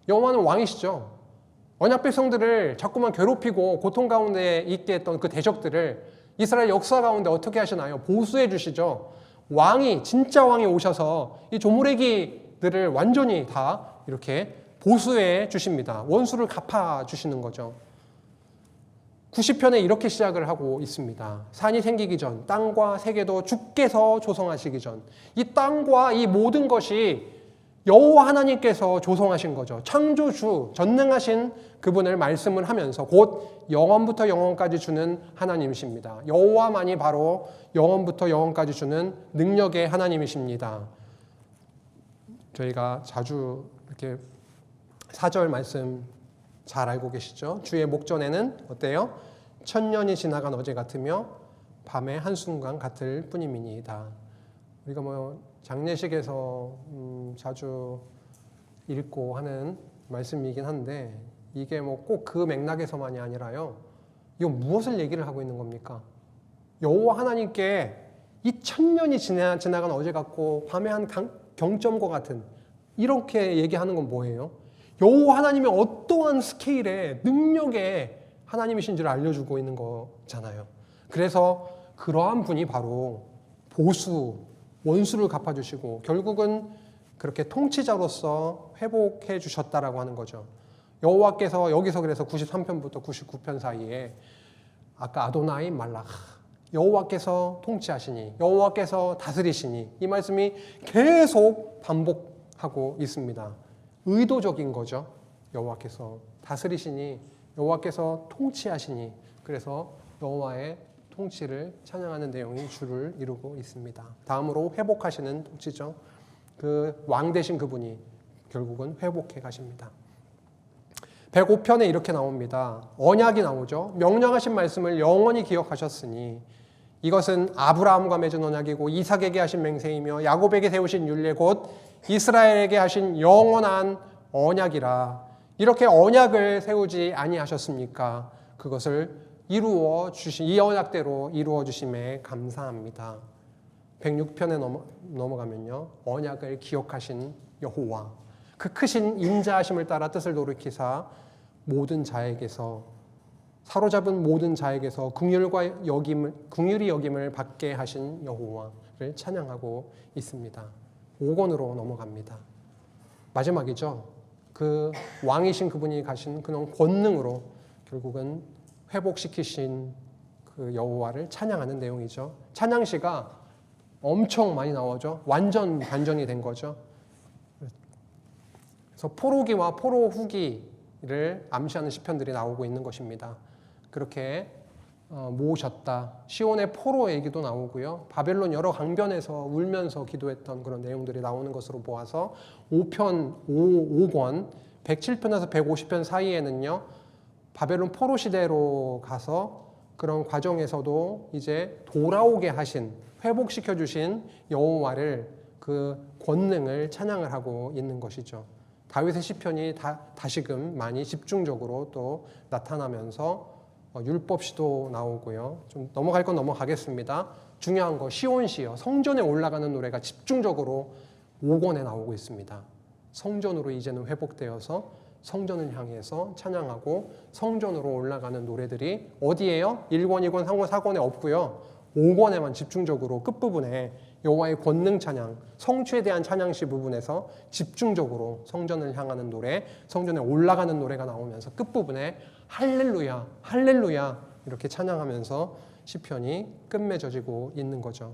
여호와는 왕이시죠. 언약 백성들을 자꾸만 괴롭히고 고통 가운데 있게 했던 그 대적들을 이스라엘 역사 가운데 어떻게 하시나요? 보수해 주시죠. 왕이, 진짜 왕이 오셔서 이 조무래기들을 완전히 다 이렇게 보수해 주십니다. 원수를 갚아 주시는 거죠. 90편에 이렇게 시작을 하고 있습니다. 산이 생기기 전, 땅과 세계도 주께서 조성하시기 전, 이 땅과 이 모든 것이 여호와 하나님께서 조성하신 거죠. 창조주, 전능하신 그분을 말씀을 하면서 곧 영원부터 영원까지 주는 하나님이십니다. 여호와만이 바로 영원부터 영원까지 주는 능력의 하나님이십니다. 저희가 자주 이렇게 4절 말씀 잘 알고 계시죠? 주의 목전에는 어때요? 천년이 지나간 어제 같으며 밤의 한순간 같을 뿐임이니이다. 우리가 장례식에서 자주 읽고 하는 말씀이긴 한데 이게 꼭 그 맥락에서만이 아니라요. 이건 무엇을 얘기를 하고 있는 겁니까? 여호와 하나님께 이 천년이 지나간 어제 같고 밤의 한 경점과 같은 이렇게 얘기하는 건 뭐예요? 여호와 하나님이 어떠한 스케일의 능력의 하나님이신지를 알려주고 있는 거잖아요. 그래서 그러한 분이 바로 보수, 원수를 갚아주시고 결국은 그렇게 통치자로서 회복해 주셨다라고 하는 거죠. 여호와께서 여기서 그래서 93편부터 99편 사이에 아까 아도나이 말라 여호와께서 통치하시니 여호와께서 다스리시니 이 말씀이 계속 반복하고 있습니다. 의도적인 거죠. 여호와께서 다스리시니 여호와께서 통치하시니 그래서 여호와의 통치를 찬양하는 내용이 주를 이루고 있습니다. 다음으로 회복하시는 통치죠. 그 왕 되신 그분이 결국은 회복해 가십니다. 105편에 이렇게 나옵니다. 언약이 나오죠. 명령하신 말씀을 영원히 기억하셨으니 이것은 아브라함과 맺은 언약이고 이삭에게 하신 맹세이며 야곱에게 세우신 율례 곧 이스라엘에게 하신 영원한 언약이라. 이렇게 언약을 세우지 아니하셨습니까? 그것을 이루어 주신 이 언약대로 이루어 주심에 감사합니다. 106편에 넘어가면요. 언약을 기억하신 여호와 그 크신 인자하심을 따라 뜻을 돌이키사 모든 자에게서 사로잡은 모든 자에게서 긍휼히 여김을 받게 하신 여호와를 찬양하고 있습니다. 5권으로 넘어갑니다. 마지막이죠. 그 왕이신 그분이 가신 그런 권능으로 결국은 회복시키신 그 여호와를 찬양하는 내용이죠. 찬양시가 엄청 많이 나오죠. 완전 반전이 된 거죠. 그래서 포로기와 포로 후기를 암시하는 시편들이 나오고 있는 것입니다. 그렇게 모으셨다. 시온의 포로 얘기도 나오고요. 바벨론 여러 강변에서 울면서 기도했던 그런 내용들이 나오는 것으로 보아서 5권 107편에서 150편 사이에는요. 바벨론 포로 시대로 가서 그런 과정에서도 이제 돌아오게 하신 회복시켜 주신 여호와를 그 권능을 찬양을 하고 있는 것이죠. 다윗의 시편이 다시금 많이 집중적으로 또 나타나면서 율법시도 나오고요. 좀 넘어갈 건 넘어가겠습니다. 중요한 거 시온시요. 성전에 올라가는 노래가 집중적으로 5권에 나오고 있습니다. 성전으로 이제는 회복되어서 성전을 향해서 찬양하고 성전으로 올라가는 노래들이 어디에요? 1권, 2권, 3권, 4권에 없고요. 5권에만 집중적으로 끝부분에 여호와의 권능 찬양, 성취에 대한 찬양시 부분에서 집중적으로 성전을 향하는 노래, 성전에 올라가는 노래가 나오면서 끝부분에 할렐루야, 할렐루야 이렇게 찬양하면서 시편이 끝맺어지고 있는 거죠.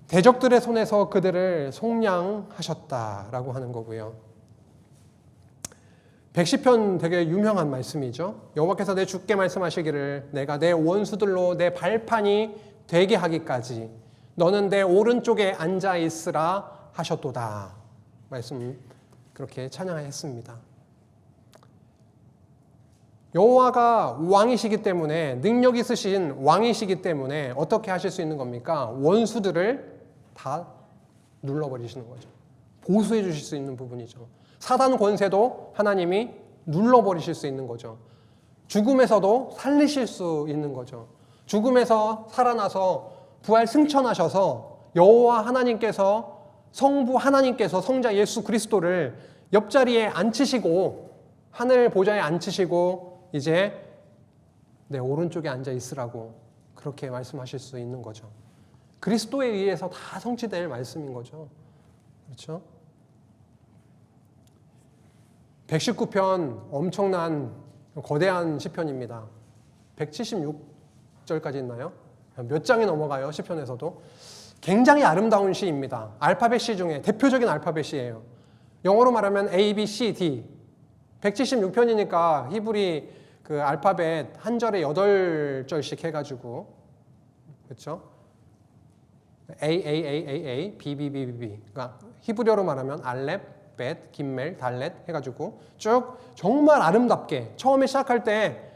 대적들의 손에서 그들을 속량하셨다라고 하는 거고요. 110편 되게 유명한 말씀이죠. 여호와께서 내 주께 말씀하시기를 내가 내 원수들로 내 발판이 되게 하기까지 너는 내 오른쪽에 앉아 있으라 하셨도다. 말씀 그렇게 찬양했습니다. 여호와가 왕이시기 때문에 능력 있으신 왕이시기 때문에 어떻게 하실 수 있는 겁니까? 원수들을 다 눌러버리시는 거죠. 보수해 주실 수 있는 부분이죠. 사단 권세도 하나님이 눌러버리실 수 있는 거죠. 죽음에서도 살리실 수 있는 거죠. 죽음에서 살아나서 부활 승천하셔서 여호와 하나님께서 성부 하나님께서 성자 예수 그리스도를 옆자리에 앉히시고 하늘 보좌에 앉히시고 이제 내 오른쪽에 앉아 있으라고 그렇게 말씀하실 수 있는 거죠. 그리스도에 의해서 다 성취될 말씀인 거죠. 그렇죠? 119편 엄청난 거대한 시편입니다. 176절까지 있나요? 몇 장이 넘어가요, 시편에서도. 굉장히 아름다운 시입니다. 알파벳 시 중에 대표적인 알파벳 시예요. 영어로 말하면 A, B, C, D. 176편이니까 히브리 그 알파벳 한 절에 8절씩 해가지고, 그렇죠? A, A, A, A, A, B, B, B, B, B. 그러니까 히브리어로 말하면 알렙, 벳, 김멜, 달렛 해가지고 쭉 정말 아름답게 처음에 시작할 때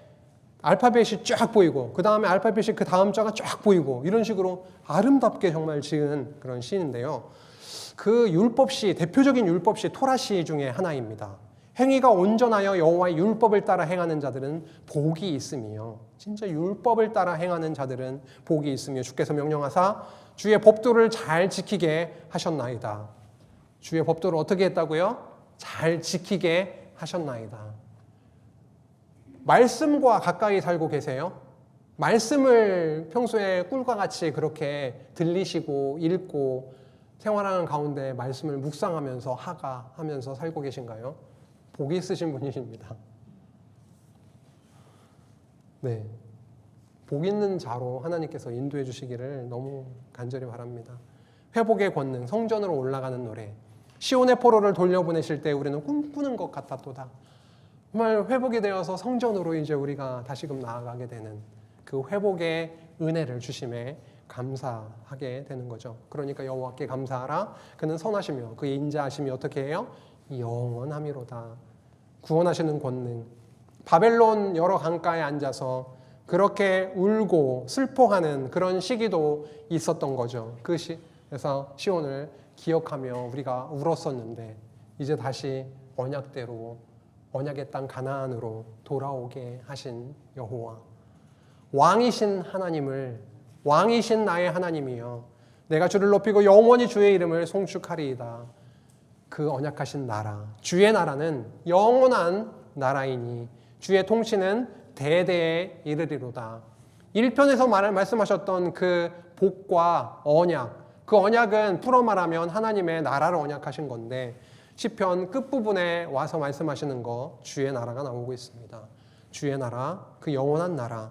알파벳이 쫙 보이고 그 다음에 알파벳이 그 다음 자가 쫙 보이고 이런 식으로 아름답게 정말 지은 그런 시인데요. 그 율법시, 대표적인 율법시 토라시 중에 하나입니다. 행위가 온전하여 여호와의 율법을 따라 행하는 자들은 복이 있으며, 진짜 율법을 따라 행하는 자들은 복이 있으며 주께서 명령하사 주의 법도를 잘 지키게 하셨나이다. 주의 법도를 어떻게 했다고요? 잘 지키게 하셨나이다. 말씀과 가까이 살고 계세요? 말씀을 평소에 꿀과 같이 그렇게 들리시고 읽고 생활하는 가운데 말씀을 묵상하면서 하면서 살고 계신가요? 복이 있으신 분이십니다. 네, 복 있는 자로 하나님께서 인도해 주시기를 너무 간절히 바랍니다. 회복의 권능, 성전으로 올라가는 노래, 시온의 포로를 돌려보내실 때 우리는 꿈꾸는 것 같았도다. 정말 회복이 되어서 성전으로 이제 우리가 다시금 나아가게 되는 그 회복의 은혜를 주심에 감사하게 되는 거죠. 그러니까 여호와께 감사하라. 그는 선하시며 그의 인자하심이 어떻게 해요? 영원함이로다. 구원하시는 권능. 바벨론 여러 강가에 앉아서 그렇게 울고 슬퍼하는 그런 시기도 있었던 거죠. 그래서 시온을 기억하며 우리가 울었었는데 이제 다시 언약대로 언약의 땅 가나안으로 돌아오게 하신 여호와, 왕이신 하나님을, 왕이신 나의 하나님이여 내가 주를 높이고 영원히 주의 이름을 송축하리이다. 그 언약하신 나라, 주의 나라는 영원한 나라이니 주의 통치는 대대에 이르리로다. 1편에서 말씀하셨던 그 복과 언약, 그 언약은 풀어 말하면 하나님의 나라를 언약하신 건데 시편 끝부분에 와서 말씀하시는 거 주의 나라가 나오고 있습니다. 주의 나라, 그 영원한 나라,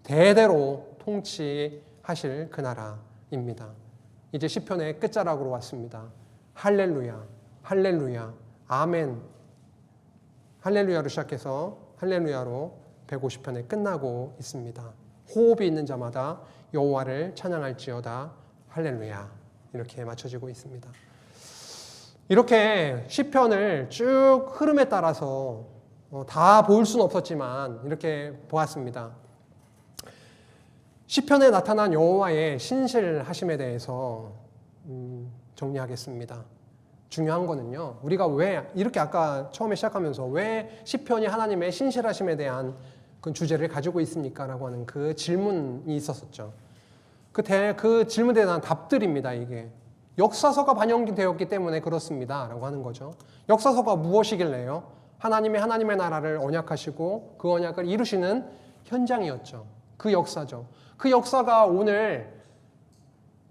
대대로 통치하실 그 나라입니다. 이제 시편의 끝자락으로 왔습니다. 할렐루야, 할렐루야, 아멘. 할렐루야로 시작해서 할렐루야로 150편에 끝나고 있습니다. 호흡이 있는 자마다 여호와를 찬양할지어다 할렐루야, 이렇게 맞춰지고 있습니다. 이렇게 시편을 쭉 흐름에 따라서 다 볼 수는 없었지만 이렇게 보았습니다. 시편에 나타난 여호와의 신실하심에 대해서 정리하겠습니다. 중요한 거는요, 우리가 왜 이렇게 아까 처음에 시작하면서 왜 시편이 하나님의 신실하심에 대한 그 주제를 가지고 있습니까? 라고 하는 그 질문이 있었었죠. 그 질문에 대한 답들입니다. 이게 역사서가 반영되었기 때문에 그렇습니다 라고 하는 거죠. 역사서가 무엇이길래요? 하나님의 나라를 언약하시고 그 언약을 이루시는 현장이었죠. 그 역사죠. 그 역사가 오늘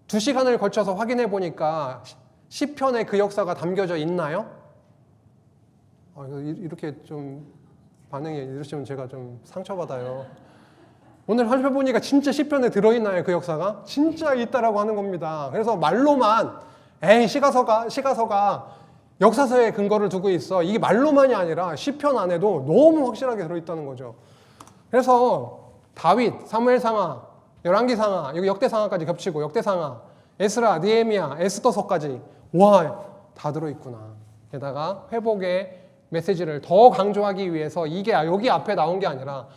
2시간을 걸쳐서 확인해 보니까 시편에 그 역사가 담겨져 있나요? 이렇게 좀 반응이 이러시면 제가 좀 상처받아요. 오늘 살펴보니까 진짜 시편에 들어있나요? 그 역사가? 진짜 있다라고 하는 겁니다. 그래서 말로만 시가서가 역사서에 근거를 두고 있어. 이게 말로만이 아니라 시편 안에도 너무 확실하게 들어있다는 거죠. 그래서 다윗, 사무엘상하, 열왕기상하, 여기 역대상하까지 겹치고 역대상하, 에스라, 느헤미야, 에스더서까지 와, 다 들어있구나. 게다가 회복의 메시지를 더 강조하기 위해서 이게 여기 앞에 나온 게 아니라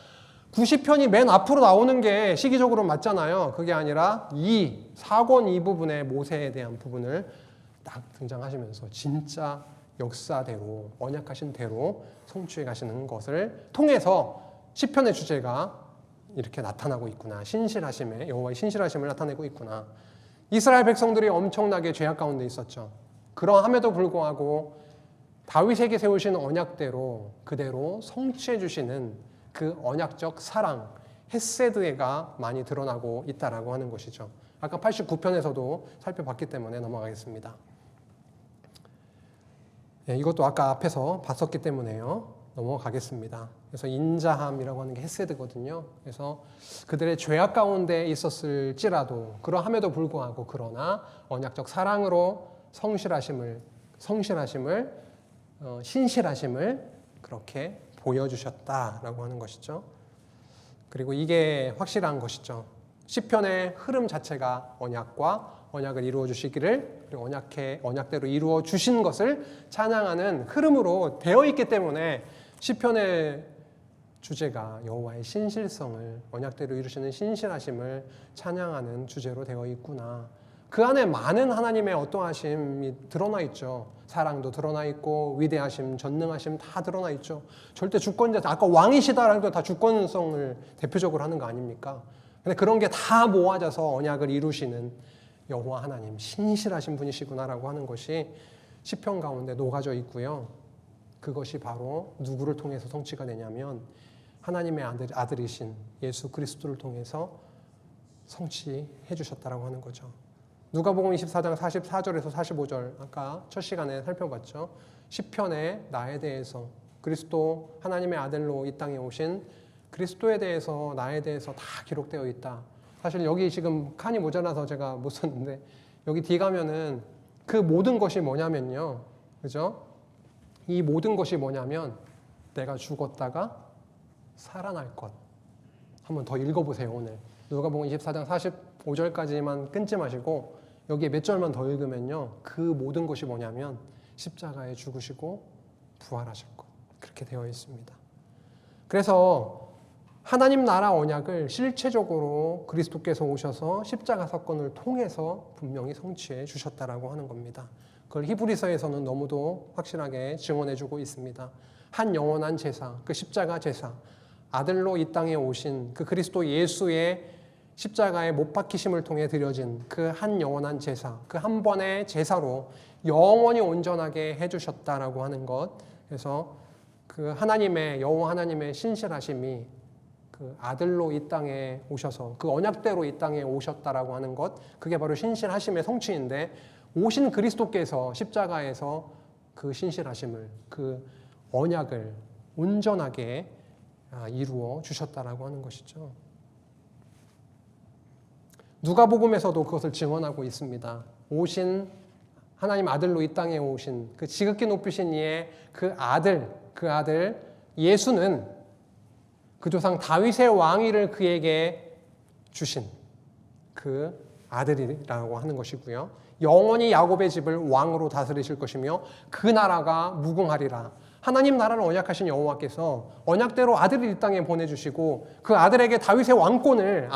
90편이 맨 앞으로 나오는 게 시기적으로 맞잖아요. 그게 아니라 4권 2부분의 모세에 대한 부분을 딱 등장하시면서 진짜 역사대로 언약하신 대로 성취해 가시는 것을 통해서 시편의 주제가 이렇게 나타나고 있구나. 신실하심에, 여호와의 신실하심을 나타내고 있구나. 이스라엘 백성들이 엄청나게 죄악 가운데 있었죠. 그러함에도 불구하고 다윗에게 세우신 언약대로 그대로 성취해 주시는 그 언약적 사랑, 헤세드가 많이 드러나고 있다라고 하는 것이죠. 아까 89편에서도 살펴봤기 때문에 넘어가겠습니다. 이것도 아까 앞에서 봤었기 때문에요. 넘어가겠습니다. 그래서 인자함이라고 하는 게 헤세드거든요. 그래서 그들의 죄악 가운데 있었을지라도 그러함에도 불구하고 그러나 언약적 사랑으로 신실하심을 그렇게 보여주셨다라고 하는 것이죠. 그리고 이게 확실한 것이죠. 시편의 흐름 자체가 언약을 이루어 주시기를, 그리고 언약대로 이루어 주신 것을 찬양하는 흐름으로 되어 있기 때문에 시편의 주제가 여호와의 신실성을, 언약대로 이루시는 신실하심을 찬양하는 주제로 되어 있구나. 그 안에 많은 하나님의 어떠하심이 드러나 있죠. 사랑도 드러나 있고 위대하심, 전능하심 다 드러나 있죠. 절대 주권자, 아까 왕이시다라는 거 다 주권성을 대표적으로 하는 거 아닙니까? 근데 그런 게 다 모아져서 언약을 이루시는 여호와 하나님, 신실하신 분이시구나라고 하는 것이 시편 가운데 녹아져 있고요. 그것이 바로 누구를 통해서 성취가 되냐면 하나님의 아들이신 예수 그리스도를 통해서 성취해 주셨다라고 하는 거죠. 누가복음 24장 44절에서 45절 아까 첫 시간에 살펴봤죠. 시편에 나에 대해서 그리스도 하나님의 아들로 이 땅에 오신 그리스도에 대해서 나에 대해서 다 기록되어 있다. 사실 여기 지금 칸이 모자라서 제가 못 썼는데 여기 뒤 가면은 그 모든 것이 뭐냐면요. 그죠? 이 모든 것이 뭐냐면 내가 죽었다가 살아날 것. 한번 더 읽어보세요. 오늘 누가복음 24장 45절까지만 끊지 마시고 여기에 몇 절만 더 읽으면요. 그 모든 것이 뭐냐면 십자가에 죽으시고 부활하실 것. 그렇게 되어 있습니다. 그래서 하나님 나라 언약을 실체적으로 그리스도께서 오셔서 십자가 사건을 통해서 분명히 성취해 주셨다라고 하는 겁니다. 그걸 히브리서에서는 너무도 확실하게 증언해 주고 있습니다. 한 영원한 제사, 그 십자가 제사, 아들로 이 땅에 오신 그 그리스도 예수의 십자가에 못 박히심을 통해 드려진 그 한 영원한 제사, 그 한 번의 제사로 영원히 온전하게 해주셨다라고 하는 것. 그래서 그 하나님의 여호와 하나님의 신실하심이 그 아들로 이 땅에 오셔서 그 언약대로 이 땅에 오셨다라고 하는 것, 그게 바로 신실하심의 성취인데 오신 그리스도께서 십자가에서 그 신실하심을, 그 언약을 온전하게 이루어 주셨다라고 하는 것이죠. 누가복음에서도 그것을 증언하고 있습니다. 오신 하나님 아들로 이 땅에 오신 그 지극히 높으신 이의 그 아들 예수는 그 조상 다윗의 왕위를 그에게 주신 그 아들이라고 하는 것이고요. 영원히 야곱의 집을 왕으로 다스리실 것이며 그 나라가 무궁하리라. 하나님 나라를 언약하신 여호와께서 언약대로 아들을 이 땅에 보내주시고 그 아들에게 다윗의 왕권을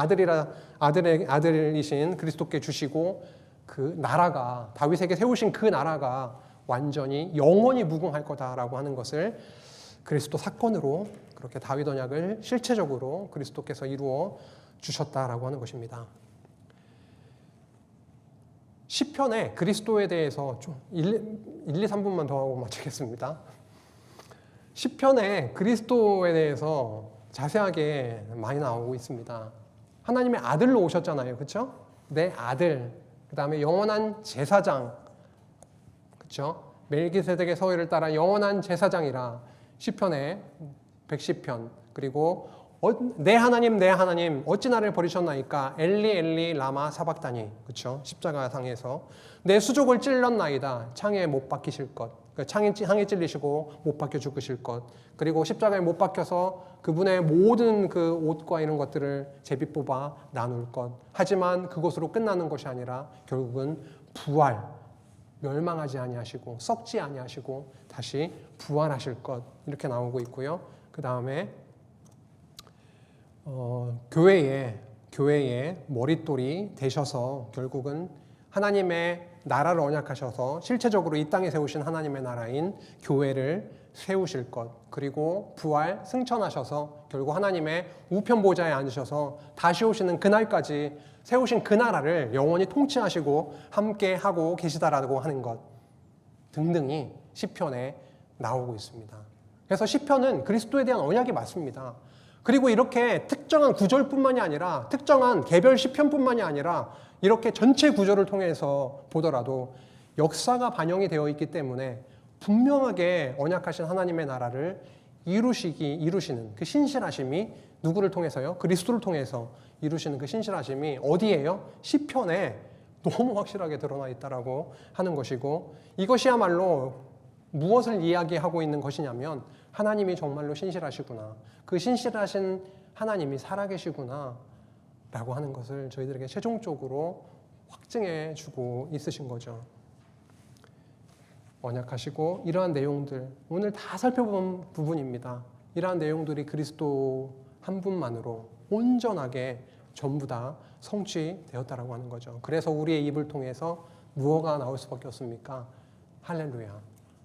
아들이신 그리스도께 주시고 그 나라가 다윗에게 세우신 그 나라가 완전히 영원히 무궁할 거다라고 하는 것을 그리스도 사건으로 그렇게 다윗 언약을 실체적으로 그리스도께서 이루어 주셨다라고 하는 것입니다. 시편에 그리스도에 대해서 좀 1, 2, 3분만 더 하고 마치겠습니다. 시편에 그리스도에 대해서 자세하게 많이 나오고 있습니다. 하나님의 아들로 오셨잖아요. 그렇죠? 내 아들, 그 다음에 영원한 제사장, 그렇죠? 멜기세덱의 서의를 따라 영원한 제사장이라 시편에 110편, 그리고 내 하나님 어찌 나를 버리셨나이까 엘리 엘리 라마 사박다니, 그렇죠? 십자가상에서 내 수족을 찔렀나이다 창에 못 박히실 것, 창에 찔리시고 못 박혀 죽으실 것, 그리고 십자가에 못 박혀서 그분의 모든 그 옷과 이런 것들을 제비 뽑아 나눌 것. 하지만 그것으로 끝나는 것이 아니라 결국은 부활, 멸망하지 아니하시고 썩지 아니하시고 다시 부활하실 것, 이렇게 나오고 있고요. 그 다음에 교회의 머릿돌이 되셔서 결국은 하나님의 나라를 언약하셔서 실체적으로 이 땅에 세우신 하나님의 나라인 교회를 세우실 것, 그리고 부활 승천하셔서 결국 하나님의 우편 보좌에 앉으셔서 다시 오시는 그날까지 세우신 그 나라를 영원히 통치하시고 함께 하고 계시다라고 하는 것 등등이 시편에 나오고 있습니다. 그래서 시편은 그리스도에 대한 언약이 맞습니다. 그리고 이렇게 특정한 구절뿐만이 아니라 특정한 개별 시편뿐만이 아니라 이렇게 전체 구절을 통해서 보더라도 역사가 반영이 되어 있기 때문에 분명하게 언약하신 하나님의 나라를 이루시는 그 신실하심이 누구를 통해서요? 그리스도를 통해서 이루시는 그 신실하심이 어디에요? 시편에 너무 확실하게 드러나 있다라고 하는 것이고, 이것이야말로 무엇을 이야기하고 있는 것이냐면 하나님이 정말로 신실하시구나, 그 신실하신 하나님이 살아계시구나 라고 하는 것을 저희들에게 최종적으로 확증해 주고 있으신 거죠. 언약하시고 이러한 내용들 오늘 다 살펴본 부분입니다. 이러한 내용들이 그리스도 한 분만으로 온전하게 전부 다 성취되었다라고 하는 거죠. 그래서 우리의 입을 통해서 무엇가 나올 수밖에 없습니까? 할렐루야,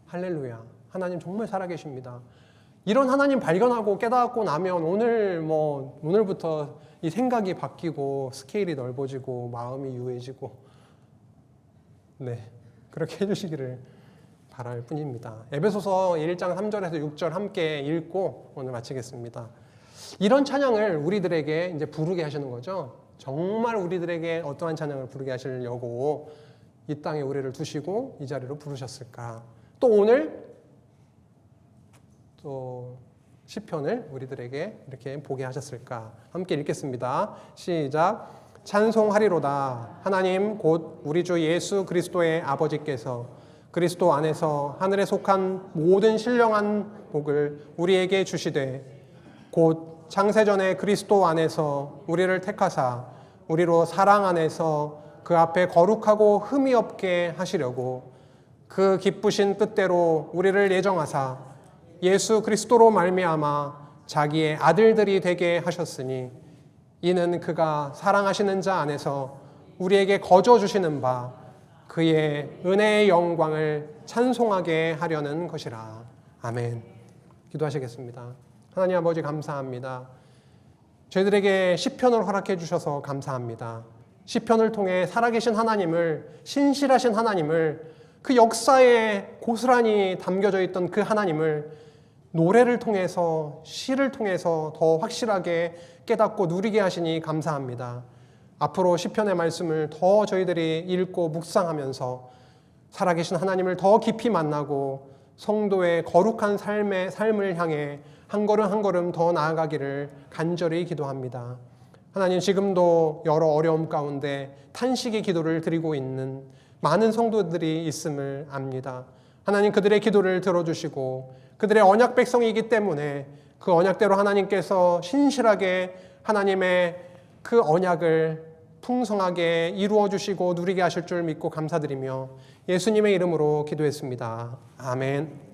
할렐루야, 하나님 정말 살아계십니다. 이런 하나님 발견하고 깨닫고 나면 오늘부터 이 생각이 바뀌고 스케일이 넓어지고 마음이 유해지고, 네, 그렇게 해주시기를 바랄 뿐입니다. 에베소서 1장 3절에서 6절 함께 읽고 오늘 마치겠습니다. 이런 찬양을 우리들에게 이제 부르게 하시는 거죠. 정말 우리들에게 어떠한 찬양을 부르게 하시려고 이 땅에 우리를 두시고 이 자리로 부르셨을까? 또 오늘 또 시편을 우리들에게 이렇게 보게 하셨을까? 함께 읽겠습니다. 시작. 찬송하리로다. 하나님 곧 우리 주 예수 그리스도의 아버지께서 그리스도 안에서 하늘에 속한 모든 신령한 복을 우리에게 주시되 곧 창세전에 그리스도 안에서 우리를 택하사 우리로 사랑 안에서 그 앞에 거룩하고 흠이 없게 하시려고 그 기쁘신 뜻대로 우리를 예정하사 예수 그리스도로 말미암아 자기의 아들들이 되게 하셨으니 이는 그가 사랑하시는 자 안에서 우리에게 거저 주시는 바 그의 은혜의 영광을 찬송하게 하려는 것이라. 아멘. 기도하시겠습니다. 하나님 아버지 감사합니다. 저희들에게 시편을 허락해 주셔서 감사합니다. 시편을 통해 살아계신 하나님을, 신실하신 하나님을, 그 역사에 고스란히 담겨져 있던 그 하나님을 노래를 통해서, 시를 통해서 더 확실하게 깨닫고 누리게 하시니 감사합니다. 앞으로 시편의 말씀을 더 저희들이 읽고 묵상하면서 살아계신 하나님을 더 깊이 만나고 성도의 거룩한 삶을 향해 한 걸음 한 걸음 더 나아가기를 간절히 기도합니다. 하나님, 지금도 여러 어려움 가운데 탄식의 기도를 드리고 있는 많은 성도들이 있음을 압니다. 하나님, 그들의 기도를 들어주시고 그들의 언약 백성이기 때문에 그 언약대로 하나님께서 신실하게 하나님의 그 언약을 풍성하게 이루어 주시고 누리게 하실 줄 믿고 감사드리며 예수님의 이름으로 기도했습니다. 아멘.